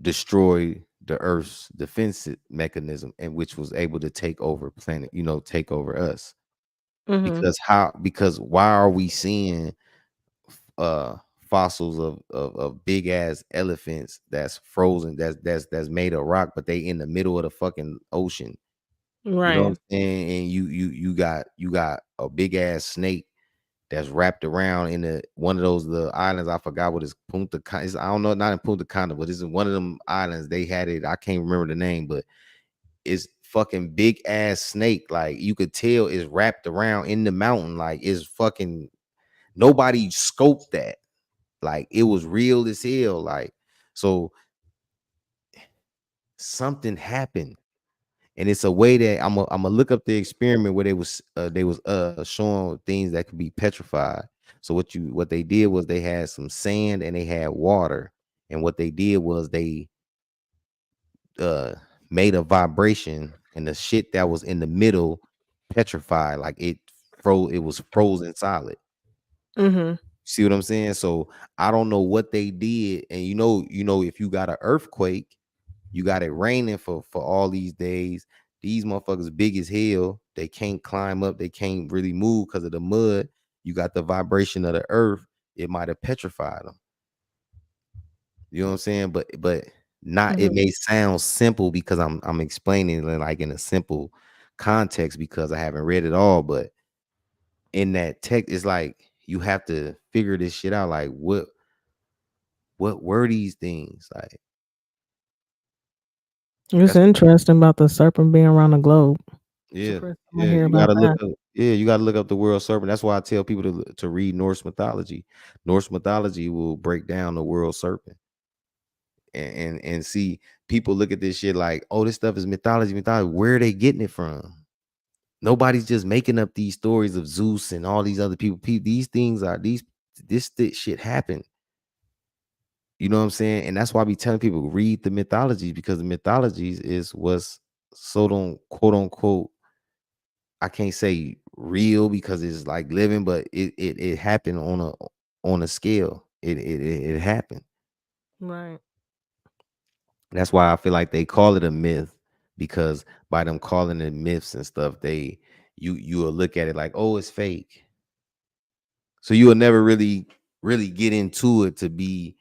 destroy the earth's defense mechanism, and which was able to take over planet, take over us. Mm-hmm. Because why are we seeing fossils of big ass elephants that's frozen, that's made of rock, but they in the middle of the fucking ocean? You know what I'm Right. saying? And you got a big ass snake that's wrapped around in one of those little islands. I forgot what it's Punta Cana. I don't know, not in Punta Cana, but it's in one of them islands. They had it. I can't remember the name, but it's fucking big ass snake. Like you could tell it's wrapped around in the mountain. Like it's fucking nobody scoped that. Like it was real as hell. Like so something happened. And it's a way that I'm gonna look up the experiment where they was showing things that could be petrified. So what they did was they had some sand and they had water, and what they did was they made a vibration, and the shit that was in the middle petrified, like it was frozen solid. Mm-hmm. See what I'm saying? So I don't know what they did, and if you got an earthquake, you got it raining for all these days. These motherfuckers big as hell. They can't climb up. They can't really move because of the mud. You got the vibration of the earth. It might have petrified them. You know what I'm saying? But not. It Mm-hmm. may sound simple because I'm explaining it like in a simple context because I haven't read it all. But in that text, it's like you have to figure this shit out. Like what were these things like? It's interesting about the serpent being around the globe. Yeah, I hear you about gotta look that. up. Yeah, you gotta look up the world serpent. That's why I tell people to read Norse mythology. Norse mythology will break down the world serpent, and see people look at this shit like, oh, this stuff is mythology. Where are they getting it from? Nobody's just making up these stories of Zeus and all these other people. These things are this shit happened. You know what I'm saying? And that's why I be telling people read the mythologies, because the mythologies is what's so don't quote unquote, I can't say real because it's like living, but it happened on a scale. It happened. Right. That's why I feel like they call it a myth, because by them calling it myths and stuff, you will look at it like, oh, it's fake. So you will never really get into it to be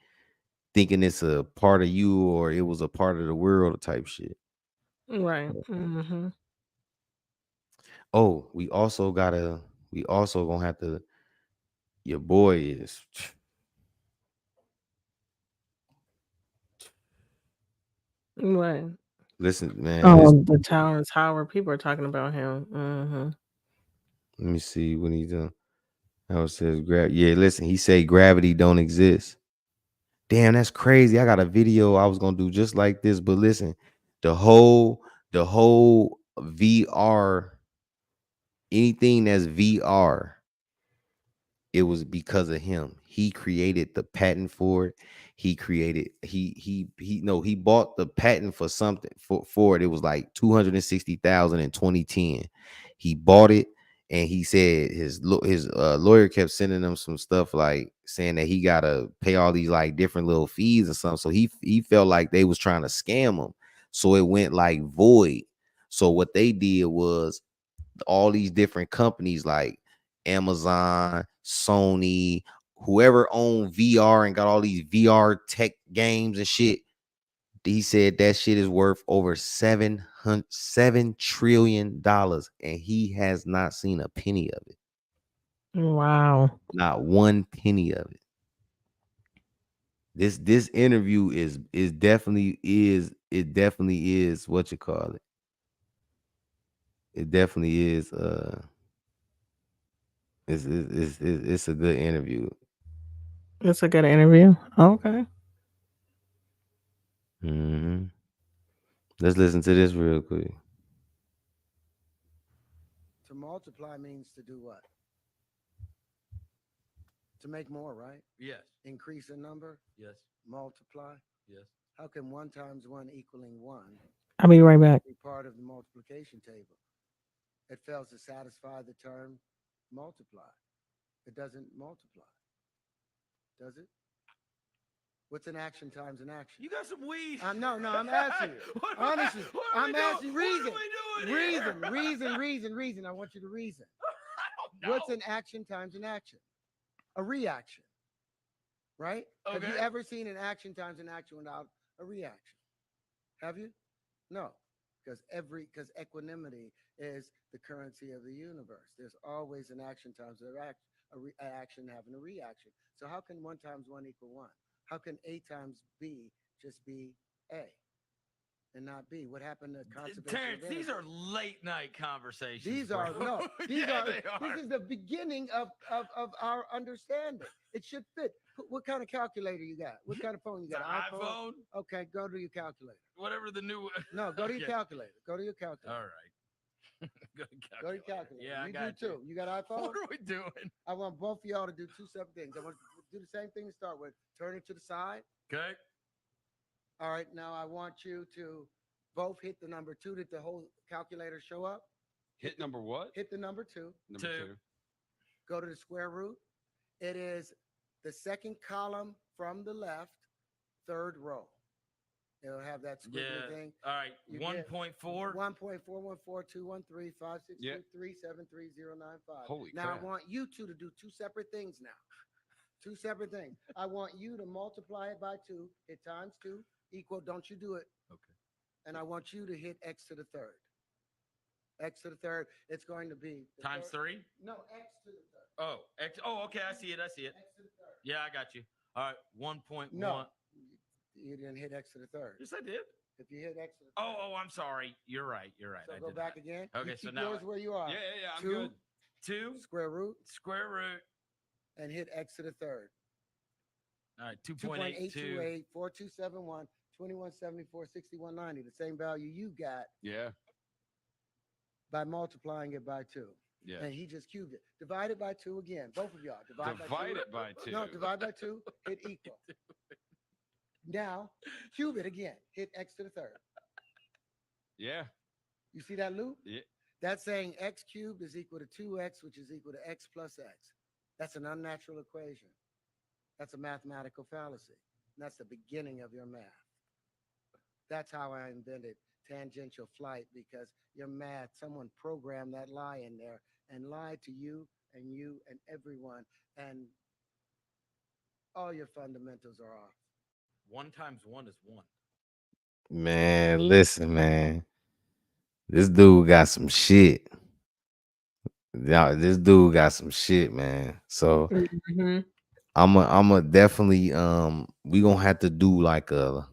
thinking it's a part of you or it was a part of the world type shit. Right. Mm-hmm. Oh, we also gonna have to, your boy is What? Listen, man. The tower. People are talking about him. Mm-hmm. Let me see what he's done. How it says yeah, listen, he said gravity don't exist. Damn, that's crazy. I got a video I was gonna do just like this, but listen, the whole VR, anything that's VR, it was because of him. He created the patent for it. He bought the patent for something for it. It was like 260,000 in 2010. He bought it, and he said his lawyer kept sending him some stuff like saying that he gotta pay all these like different little fees or something. So he felt like they was trying to scam him. So it went like void. So what they did was all these different companies like Amazon, Sony, whoever owned VR and got all these VR tech games and shit, he said that shit is worth over $7 trillion, and he has not seen a penny of it. Wow. Not one penny of it. This interview is definitely what you call it. It definitely is it's a good interview. It's a good interview. Okay. Mm-hmm. Let's listen to this real quick. To multiply means to do what? To make more, right? Yes. Increase in number? Yes. Multiply? Yes. How can 1 times 1 equaling 1 I'll be right back. be part of the multiplication table? It fails to satisfy the term multiply. It doesn't multiply. Does it? What's an action times an action? You got some weed. No, I'm asking you. Honestly, I'm asking you. Reason. I want you to reason. What's an action times an action? A reaction. Right? Okay. Have you ever seen an action times an action without a reaction? Have you? No. Because equanimity is the currency of the universe. There's always an action times an action having a reaction. So how can 1 times 1 equal 1? How can A times B just be A and not B? What happened to conservation? Terrence, these are late night conversations. These bro. are no. These Yeah, are. they are. This is the beginning of our understanding. It should fit. What kind of calculator you got? What kind of phone you got? It's an iPhone? Okay, go to your calculator. Whatever the new. No, go to your Okay. calculator. Go to your calculator. All right. Go Go to your calculator. Yeah, I you got do you. too. You got iPhone? What are we doing? I want both of y'all to do 2 separate things. I want to do the same thing to start with. Turn it to the side. Okay. All right. Now I want you to both hit the number 2. Did the whole calculator show up? Hit number what? Hit the number 2. Number 2. Go to the square root. It is the second column from the left, 3rd row. It'll have that squiggly thing. All right. 1.4. 1.414213562373095. Holy now crap. I want you two to do 2 separate things now. 2 separate things. I want you to multiply it by 2, hit times 2, equal, don't you do it. Okay. And I want you to hit x to the 3rd. X to the 3rd, it's going to be Times 3? No, x to the 3rd. Oh, X. Oh, okay. I see it. X to the 3rd. Yeah, I got you. All right. 1.1. No, you didn't hit x to the 3rd. Yes, I did. If you hit x to the 3rd. Oh, I'm sorry. You're right. So I go did back that. again. Okay, You so keep now yours where you are. Yeah, I'm 2, good. 2 square root, and hit x to the 3rd. All right. 2.82. 2.828, 4271, 2174, 6190. The same value you got Yeah. by multiplying it by 2. Yeah. And he just cubed it. Divide it by 2 again. Both of y'all. Divide it by 2. No, divide by 2. Hit equal. Now, cube it again. Hit x to the 3rd. Yeah. You see that loop? Yeah. That's saying x cubed is equal to 2x, which is equal to x plus x. That's an unnatural equation. That's a mathematical fallacy. And that's the beginning of your math. That's how I invented tangential flight, because your math, someone programmed that lie in there and lied to you and everyone. And all your fundamentals are off. 1 times 1 is 1. Man, listen, man. This dude got some shit. This dude got some shit, man. So I'm a definitely we gonna have to do like a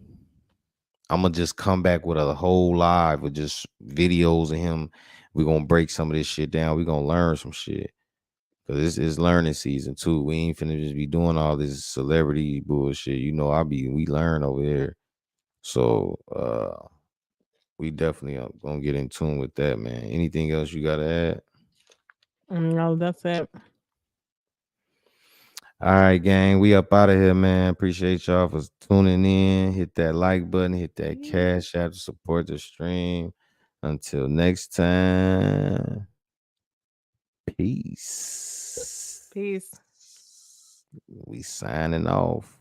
I'm gonna just come back with a whole live with just videos of him. We're gonna break some of this shit down. We're gonna learn some shit. Cause it's learning season too. We ain't finna just be doing all this celebrity bullshit. You know, we learn over here. So we definitely are gonna get in tune with that, man. Anything else you gotta add? No, that's it. All right, gang. We up out of here, man. Appreciate y'all for tuning in. Hit that like button, hit that cash app to support the stream. Until next time. Peace. Peace. We signing off.